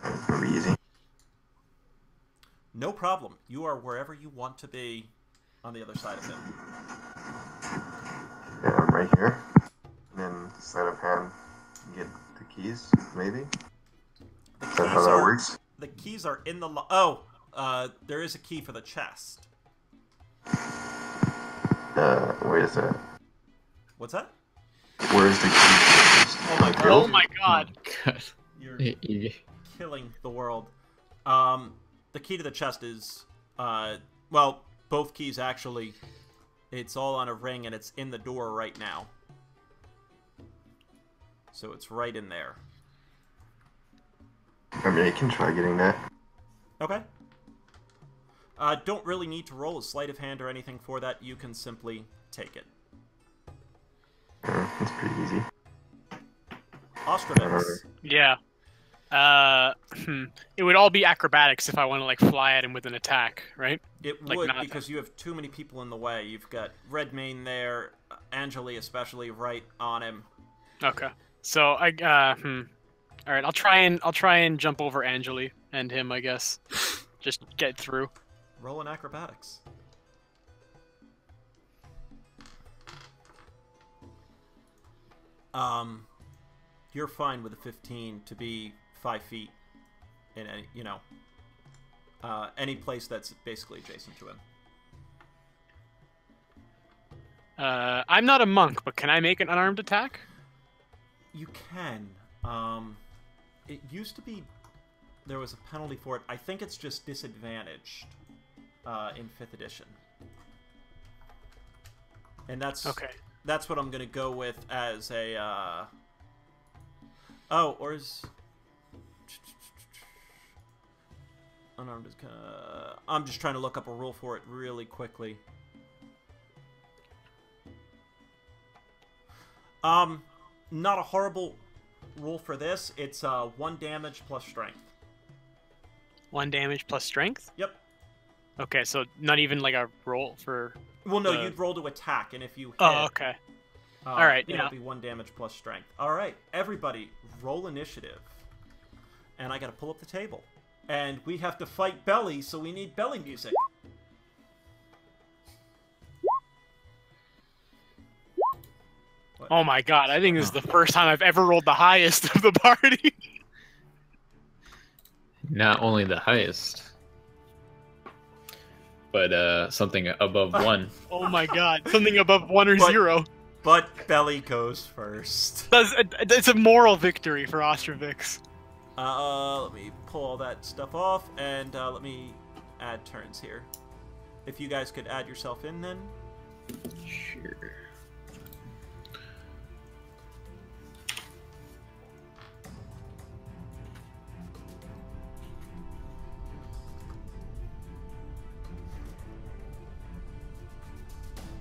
It's gonna be easy. No problem. You are wherever you want to be on the other side of him. Yeah, I'm right here. And then sleight of hand, get the keys, maybe. Is that how that works? The keys are in the there is a key for the chest. Where is that? What's that? Where is the key? Oh my god. Oh my god. God. You're killing the world. The key to the chest is, well, both keys actually. It's all on a ring and it's in the door right now. So it's right in there. I mean, I can try getting that. Okay. Don't really need to roll a sleight of hand or anything for that. You can simply take it. That's pretty easy. Ostrovix. Yeah. It would all be acrobatics if I want to like fly at him with an attack, right? It Like, would, not because you have too many people in the way. You've got Redmayne there, Angeli especially right on him. Okay. So all right, I'll try and jump over Angeli and him, I guess. Just get through. Roll in acrobatics. You're fine with a 15 to be 5 feet in any, any place that's basically adjacent to him. I'm not a monk, but can I make an unarmed attack? You can. It used to be there was a penalty for it. I think it's just disadvantaged in 5th edition. And that's okay. That's what I'm gonna go with as a. Oh, or is unarmed is kind of. I'm just trying to look up a rule for it really quickly. Not a horrible rule for this. It's 1 damage plus strength. 1 damage plus strength? Yep. Okay, so not even like a roll for. Well, no, you'd roll to attack, and if you hit, Oh, okay. All right, it'll be 1 damage plus strength. All right, everybody, roll initiative. And I gotta pull up the table. And we have to fight Belly, so we need Belly music. What? Oh my god, I think this is the first time I've ever rolled the highest of the party. Not only the highest, but something above 1. Oh my god, something above 1 or 0. But Belly goes first. It's a moral victory for Ostrovix. Let me pull all that stuff off, and let me add turns here. If you guys could add yourself in, then. Sure.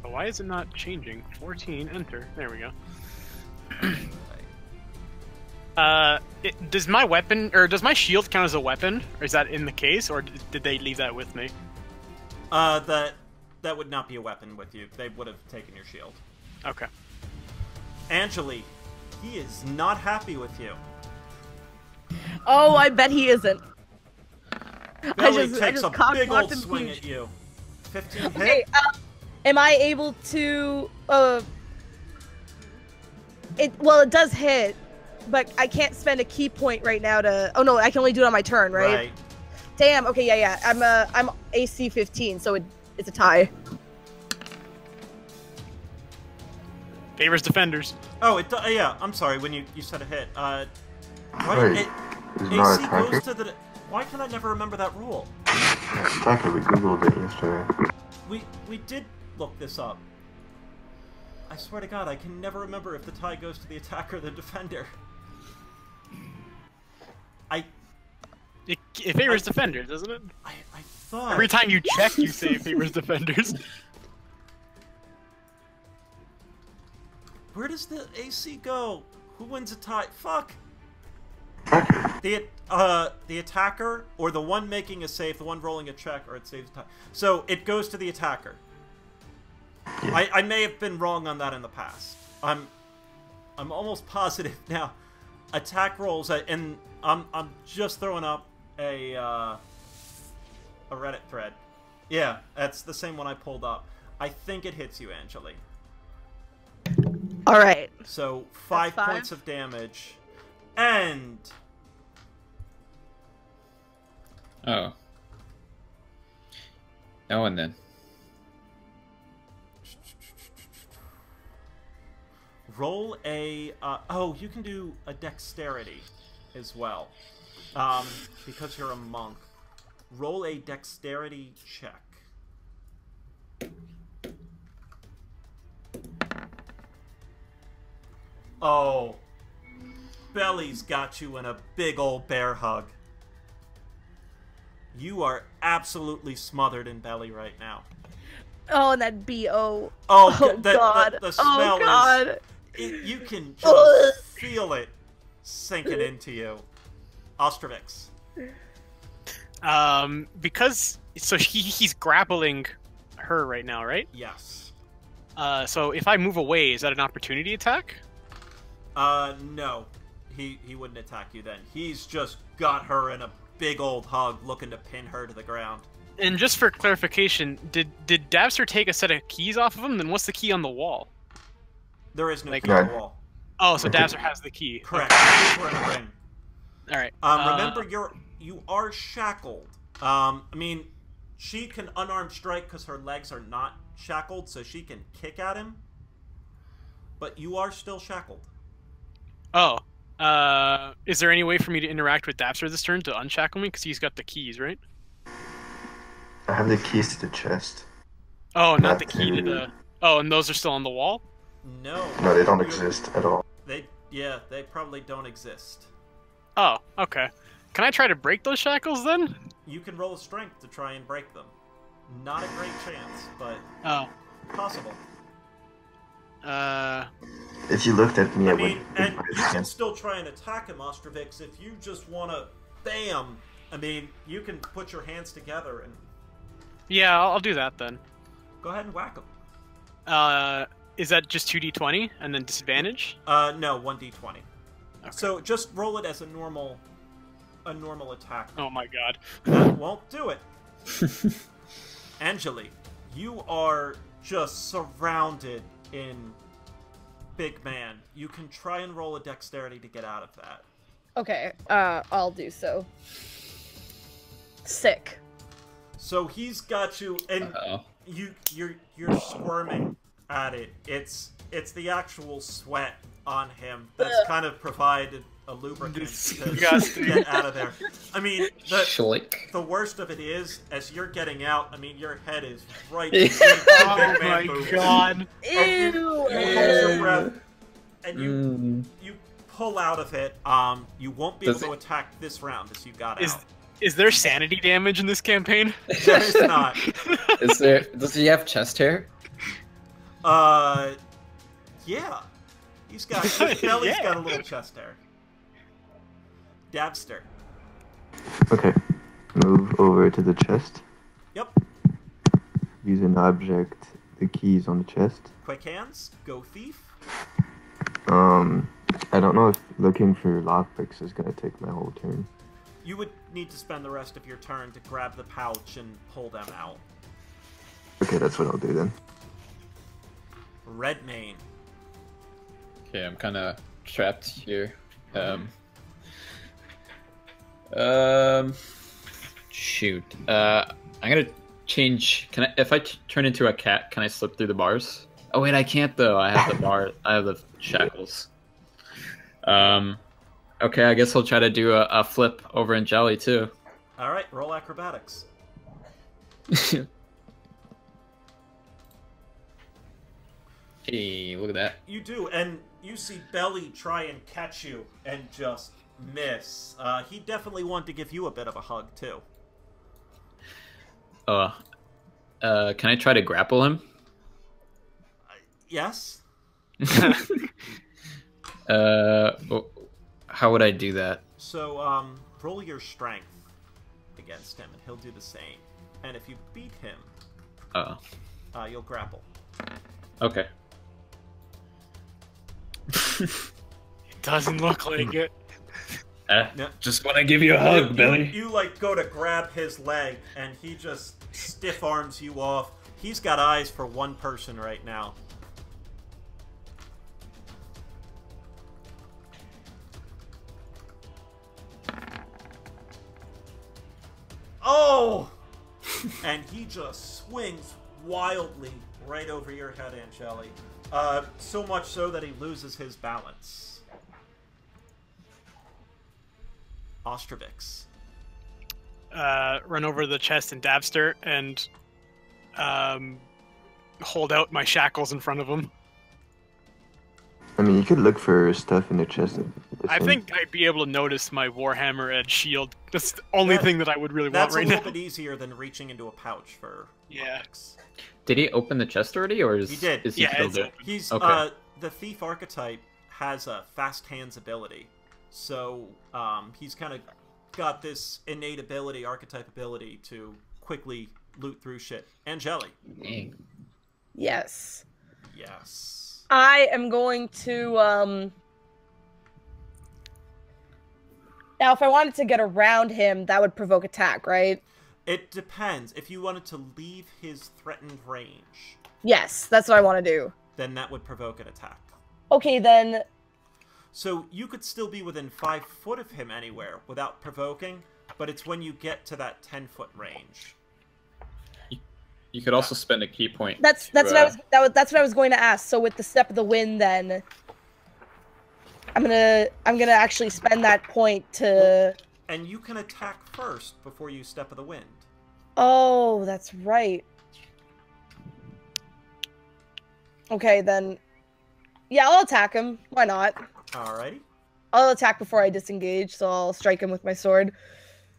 Why is it not changing? 14, enter. There we go. Does my weapon, or does my shield count as a weapon? Or is that in the case, or did they leave that with me? That would not be a weapon with you. They would have taken your shield. Okay. Angeli, he is not happy with you. Oh, I bet he isn't. Belly takes a big old swing at you. 15 hit? Okay, am I able to, it does hit, but I can't spend a key point right now to, oh no, I can only do it on my turn, right? Right. Damn, okay, yeah, I'm AC 15, so it's a tie. Favors defenders. Oh, yeah, I'm sorry, when you said a hit. Wait, is not AC attacker? goes to the... Why can I never remember that rule? Attacker, we googled it yesterday. We did look this up. I swear to God, I can never remember if the tie goes to the attacker or the defender. It favors defenders, doesn't it? I thought... Every time you check, you say it favors defenders. Where does the AC go? Who wins a tie? Fuck! Attacker. The attacker, or the one making a save, the one rolling a check, or it saves a tie. So, it goes to the attacker. Yeah. I may have been wrong on that in the past. I'm almost positive now. Attack rolls, and I'm just throwing up a Reddit thread. Yeah, that's the same one I pulled up. I think it hits you, Angeli. All right. So 5 5? points of damage, and Oh. No one then. roll a. Oh, you can do a dexterity as well, because you're a monk. Roll a dexterity check. Oh, Belly's got you in a big old bear hug. You are absolutely smothered in Belly right now. Oh, and that BO. Oh, God. The smell oh, God. is... you can just feel it sinking into you. Ostrovix. Because... So he's grappling her right now, right? Yes. So if I move away, is that an opportunity attack? No. He wouldn't attack you then. He's just got her in a big old hug, looking to pin her to the ground. And just for clarification, did Dabster take a set of keys off of him? Then what's the key on the wall? There is no Like- key on the wall. Oh, so Dabster has the key. Correct. Keys were in a ring. All right. Remember, you are shackled. I mean, she can unarmed strike because her legs are not shackled, so she can kick at him. But you are still shackled. Oh. Is there any way for me to interact with Dapster this turn to unshackle me? Because he's got the keys, right? I have the keys to the chest. Oh, not the key to the... Oh, and those are still on the wall? No. No, they don't exist at all. They probably don't exist. Oh, okay. Can I try to break those shackles then? You can roll a strength to try and break them. Not a great chance, but possible. If you looked at me, I I mean, would. and you can still try and attack him, Ostrovix, if you just want to, bam! I mean, you can put your hands together and... Yeah, I'll do that then. Go ahead and whack him. Is that just 2d20 and then disadvantage? No, 1d20. Okay. So just roll it as a normal attack. Oh my god. That won't do it. Angeli, you are just surrounded in big man. You can try and roll a dexterity to get out of that. Okay, I'll do so. Sick. So he's got you, and you're squirming at it. It's the actual sweat on him that's kind of provided a lubricant to get out of there. I mean, the worst of it is, as you're getting out, I mean, your head is right in Oh my god. Ew! You hold your breath, and you pull out of it. You won't be able to attack this round as you got out. Is there sanity damage in this campaign? There is not. Does he have chest hair? Yeah. His belly's got a little chest hair. Dabster. Okay. Move over to the chest. Yep. Use an object, the keys on the chest. Quick hands. Go thief. I don't know if looking for lockpicks is gonna take my whole turn. You would need to spend the rest of your turn to grab the pouch and pull them out. Okay, that's what I'll do then. Redmane. Okay, I'm kind of trapped here. Shoot. I'm gonna change. If I turn into a cat, can I slip through the bars? Oh wait, I can't though. I have the bar. I have the shackles. Okay, I guess I'll try to do a flip over in Jelly too. All right, roll acrobatics. Hey, look at that. You do, and you see Belly try and catch you and just miss. He definitely wanted to give you a bit of a hug too. Can I try to grapple him? Yes. How would I do that? So, roll your strength against him, and he'll do the same. And if you beat him, you'll grapple. Okay. It doesn't look like it. Just want to give you a hug, Billy. You like go to grab his leg, and he just stiff arms you off. He's got eyes for one person right now. Oh! And he just swings wildly right over your head, Angeli. So much so that he loses his balance. Ostrovix. Run over the chest and Dabster and hold out my shackles in front of him. I mean, you could look for stuff in the chest. I think I'd be able to notice my Warhammer Edge shield. That's the only thing that I would really want right now. That's a little bit easier than reaching into a pouch for Ostrovix. Did he open the chest already, or is he did? Is he killed it? He's okay. The thief archetype has a fast hands ability, so he's kind of got this innate ability, archetype ability to quickly loot through shit. Angeli. Dang. Yes. Yes. I am going to, Now, if I wanted to get around him, that would provoke attack, right? It depends. If you wanted to leave his threatened range... Yes, that's what I want to do. Then that would provoke an attack. Okay, then... So you could still be within 5 foot of him anywhere without provoking, but it's when you get to that 10-foot range. You could also spend a key point. That's what I was going to ask. So with the step of the wind, then I'm gonna actually spend that point to. And you can attack first before you step of the wind. Oh, that's right. Okay, then. Yeah, I'll attack him. Why not? Alrighty. I'll attack before I disengage, so I'll strike him with my sword.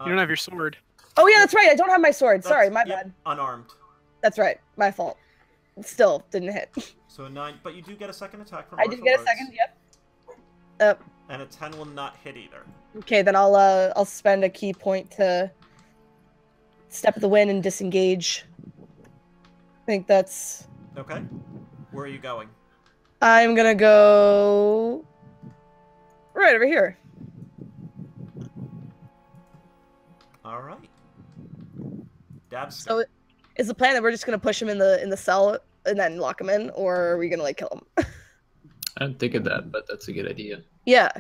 You don't have your sword. Oh yeah, that's right. I don't have my sword. Sorry, my bad. Unarmed. That's right. My fault. Still didn't hit. So a 9, but you do get a second attack from I did get a second. Yep. And a 10 will not hit either. Okay, then I'll spend a key point to step of the wind and disengage. I think that's. Okay. Where are you going? I'm gonna go right over here. All right. Dabster. So, is the plan that we're just gonna push him in the cell and then lock him in, or are we gonna like kill him? I didn't think of that, but that's a good idea. Yeah,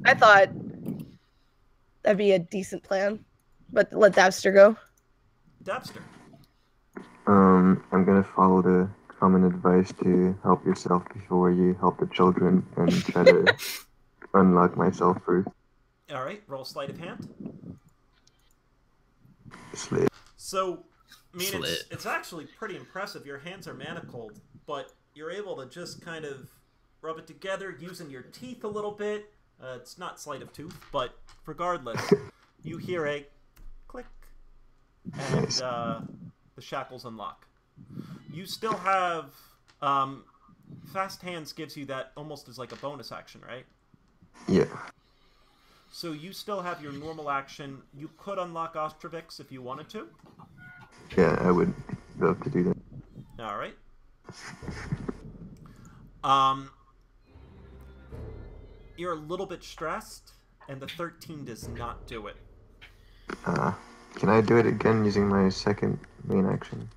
I thought that'd be a decent plan, but let Dabster go. Dabster. I'm gonna follow the common advice to help yourself before you help the children and try to unlock myself first. All right. Roll sleight of hand. Slay. So, I mean, it's actually pretty impressive. Your hands are manacled, but you're able to just kind of rub it together using your teeth a little bit. It's not sleight of tooth, but regardless, you hear a click, and the shackles unlock. You still have fast hands gives you that almost as like a bonus action, right? Yeah. So you still have your normal action. You could unlock Ostrovix if you wanted to. Yeah, I would love to do that. All right. You're a little bit stressed, and the 13 does not do it. Can I do it again using my second main action?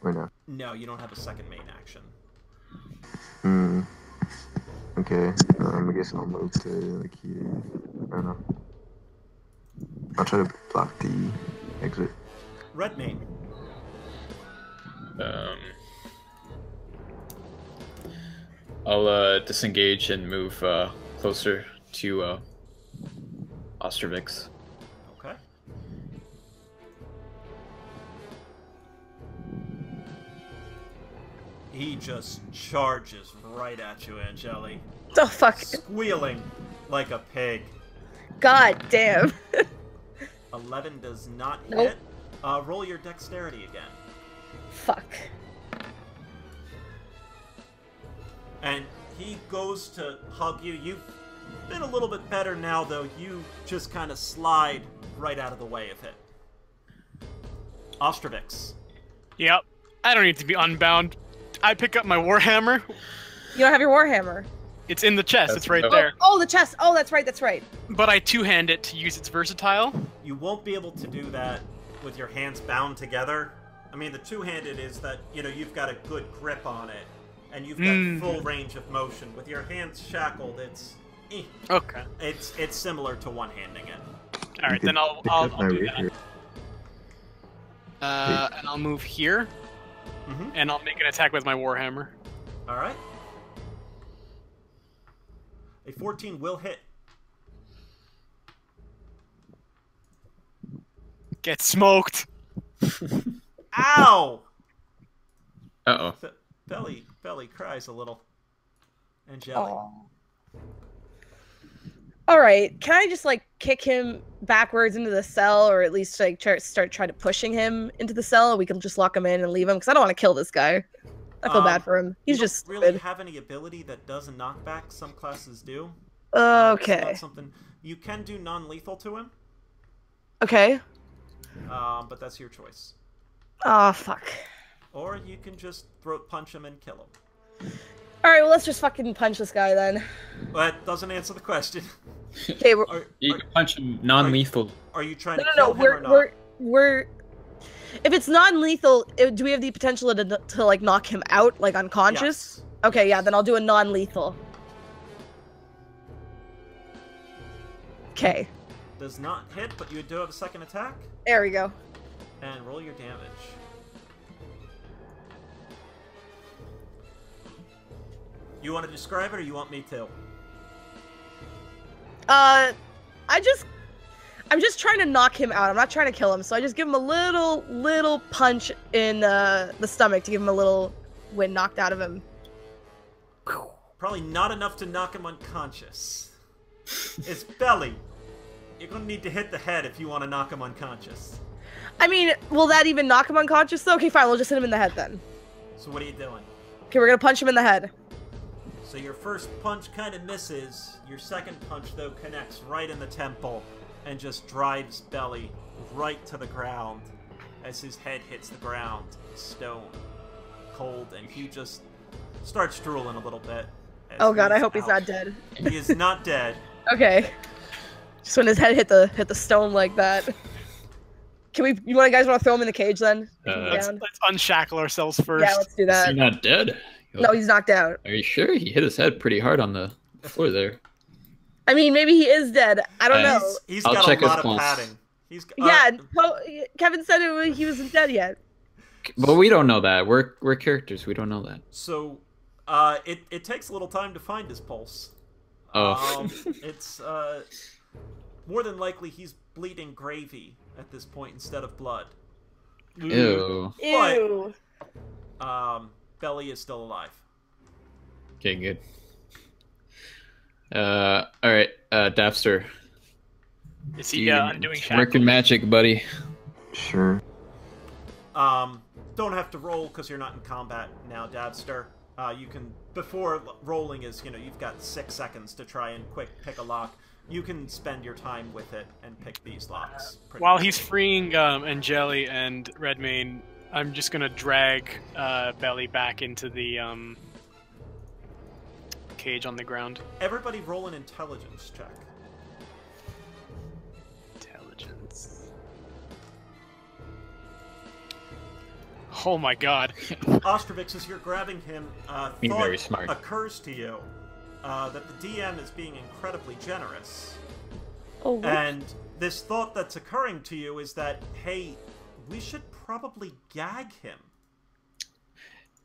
Or no? No, you don't have a second main action. Okay. I guess I'll move to like here. I don't know. I'll try to block the exit. Red main. I'll disengage and move closer to Ostrovix. Okay. He just charges right at you, Angeli. Oh fuck! Squealing like a pig. God damn. 11 does not Nope. hit. Roll your dexterity again. Fuck. And he goes to hug you. You've been a little bit better now, though. You just kind of slide right out of the way of it. Ostrovix. Yep. I don't need to be unbound. I pick up my warhammer. You don't have your warhammer. It's in the chest. That's It's right dope. there. Oh, the chest. Oh, that's right. That's right. But I two-hand it to use its versatile. You won't be able to do that with your hands bound together. I mean, the two-handed is that, you know, you've got a good grip on it, and you've got full range of motion. With your hands shackled, it's... Okay. It's similar to one-handing it. All right, then I'll do that. And I'll move here, and I'll make an attack with my warhammer. All right. A 14 will hit. Get smoked. Ow! Uh-oh. Belly cries a little. Angelic. All right. Can I just like kick him backwards into the cell, or at least like start trying to pushing him into the cell? We can just lock him in and leave him because I don't want to kill this guy. I feel bad for him. He's you just don't really stupid. have any ability that does a knockback. Some classes do. Okay. It's not something you can do non-lethal to him. Okay. But that's your choice. Oh fuck. Or you can just throat punch him and kill him. All right. Well, let's just fucking punch this guy then. That doesn't answer the question. Okay. You can punch him non-lethal. Are you trying to No. kill him or not? We're. If it's non-lethal, do we have the potential to like knock him out, like unconscious? Yes. Okay. Yeah. Then I'll do a non-lethal. Okay. Does not hit, but you do have a second attack. There we go. And roll your damage. You want to describe it, or you want me to? I'm just trying to knock him out. I'm not trying to kill him, so I just give him a little punch in the stomach to give him a little wind knocked out of him. Probably not enough to knock him unconscious. It's belly. You're gonna need to hit the head if you want to knock him unconscious. I mean, will that even knock him unconscious though? Okay, fine, we'll just hit him in the head then. So what are you doing? Okay, we're gonna punch him in the head. So your first punch kind of misses. Your second punch, though, connects right in the temple and just drives Belly right to the ground as his head hits the ground. Stone. Cold, and he just starts drooling a little bit. Oh god, I hope he's not dead. He is not dead. Okay. Just when his head hit the stone like that. Can we? You guys want to throw him in the cage then? Let's unshackle ourselves first. Yeah, let's do that. Is he not dead? No, he's knocked out. Are you sure? He hit his head pretty hard on the floor there. I mean, maybe he is dead. I don't know. He's I'll got check a lot his of pulse. padding. Yeah, Kevin said he wasn't dead yet. But we don't know that. We're characters. We don't know that. So, it takes a little time to find his pulse. Oh. It's more than likely he's bleeding gravy at this point instead of blood. Ew. Ew. Belly is still alive. Okay, good. All right, Dapster. Is he undoing shackles? Working magic, buddy. Sure. Don't have to roll because you're not in combat now, Dabster. You can, before rolling is, you've got 6 seconds to try and pick a lock. You can spend your time with it and pick these locks. While he's freeing Angeli and Redmayne, I'm just gonna drag Belly back into the cage on the ground. Everybody roll an intelligence check. Intelligence. Oh my god. Ostrovix, as you're grabbing him, Being thought very smart. occurs to you that the DM is being incredibly generous. Oh, what? And this thought that's occurring to you is that, hey, we should probably gag him.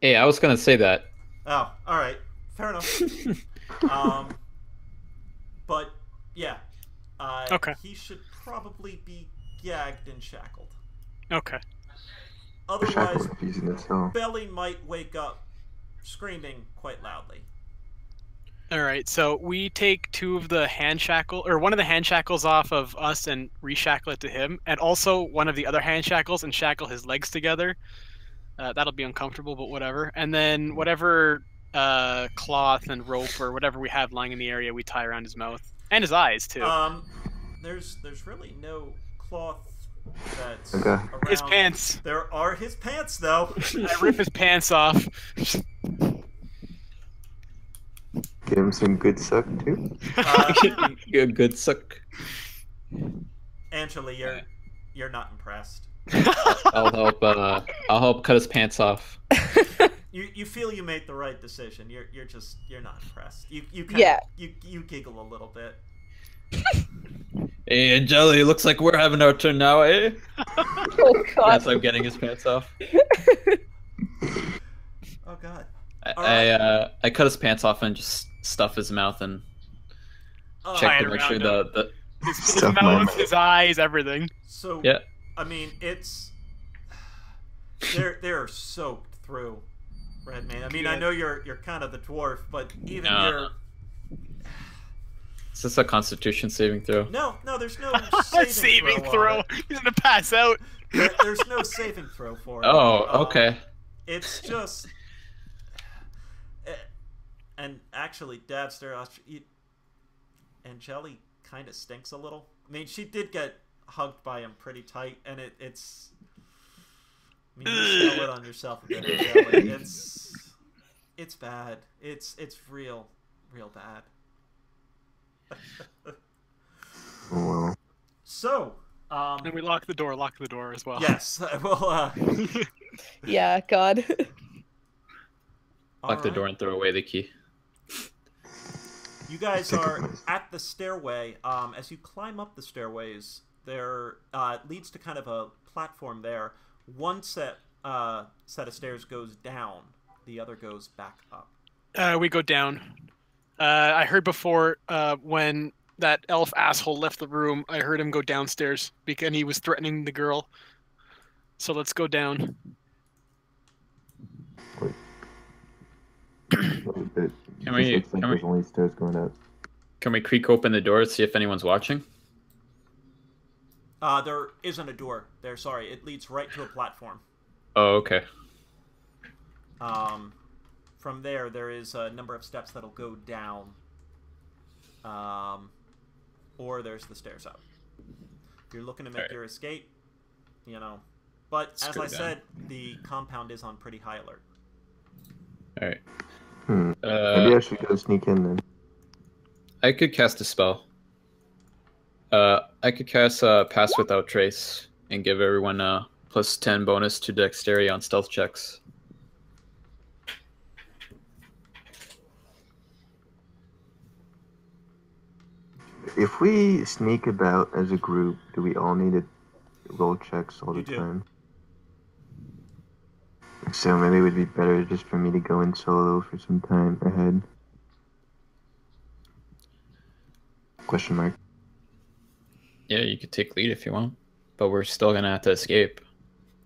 Hey, I was gonna say that. Oh, alright. Fair enough. But, yeah. Okay. He should probably be gagged and shackled. Okay. The shackle Otherwise, confusing itself. Belly might wake up screaming quite loudly. Alright, so we take one of the hand shackles off of us and reshackle it to him, and also one of the other hand shackles and shackle his legs together. That'll be uncomfortable, but whatever. And then whatever cloth and rope or whatever we have lying in the area, we tie around his mouth. And his eyes, too. There's really no cloth that's Okay. around. His pants. There are his pants, though. I rip his pants off. Give him some good suck too. Good suck. Angela, you're not impressed. I'll help cut his pants off. You feel you made the right decision. You're not impressed. You giggle a little bit. Hey, Angeli, looks like we're having our turn now, eh? Oh god. As I'm getting his pants off. Oh god. I cut his pants off and just stuff his mouth and check to make sure his Stuff my mouth, mouth. his eyes, everything. So yeah. I mean, it's they're soaked through, Redmayne. I mean, I know you're kind of the dwarf, but even your Is this a Constitution saving throw? no, there's no Saving throw. on He's gonna pass out. it. There's no saving throw for it. Oh, okay. It's just, and actually, Dabster, Angeli kind of stinks a little. I mean, she did get hugged by him pretty tight, and it's. I mean, you smell it on yourself a bit, Angeli. It's bad. It's real bad. Oh, well. So, And we lock the door as well. yes, well, Yeah, god. Lock the door and throw away the key. You guys Check are it first. at the stairway. As you climb up the stairways, there leads to kind of a platform there. One set of stairs goes down. The other goes back up. We go down. I heard before when that elf asshole left the room, I heard him go downstairs because he was threatening the girl. So let's go down. Wait. It Can just we- looks like can there's we- only stairs going up. Can we creak open the door to see if anyone's watching? There isn't a door there. Sorry, it leads right to a platform. Oh, okay. From there is a number of steps that'll go down. Or there's the stairs up. If you're looking to make Alright. your escape, you know. But Let's as go I down. said, the compound is on pretty high alert. All right. Maybe I should go sneak in then. I could cast a spell. I could cast Pass Without Trace and give everyone a +10 bonus to dexterity on stealth checks. If we sneak about as a group, do we all need to roll checks all You the do. time? So maybe it would be better just for me to go in solo for some time ahead. Question mark. Yeah, you could take lead if you want, but we're still gonna have to escape.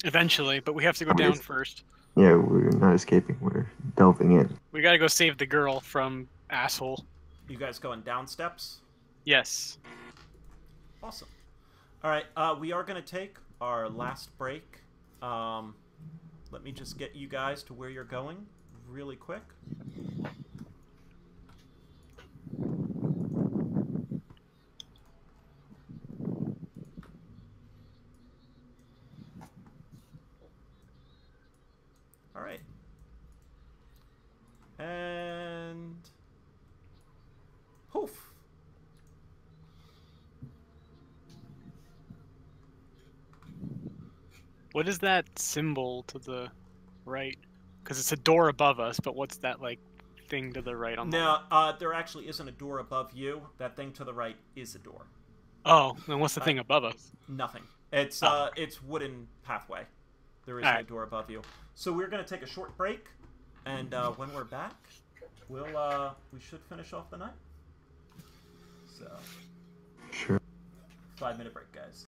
Eventually, but we have to go down first. Yeah, we're not escaping. We're delving in. We gotta go save the girl from asshole. You guys going down steps? Yes. Awesome. All right, we are going to take our last break. Let me just get you guys to where you're going really quick. All right. And poof. What is that symbol to the right? Because it's a door above us, but what's that like thing to the right on the Now, there actually isn't a door above you. That thing to the right is a door. Oh, then what's the thing above us? Nothing. It's it's wooden pathway. There is no Alright. door above you. So we're gonna take a short break, and when we're back, we should finish off the night. So Sure. 5-minute break, guys.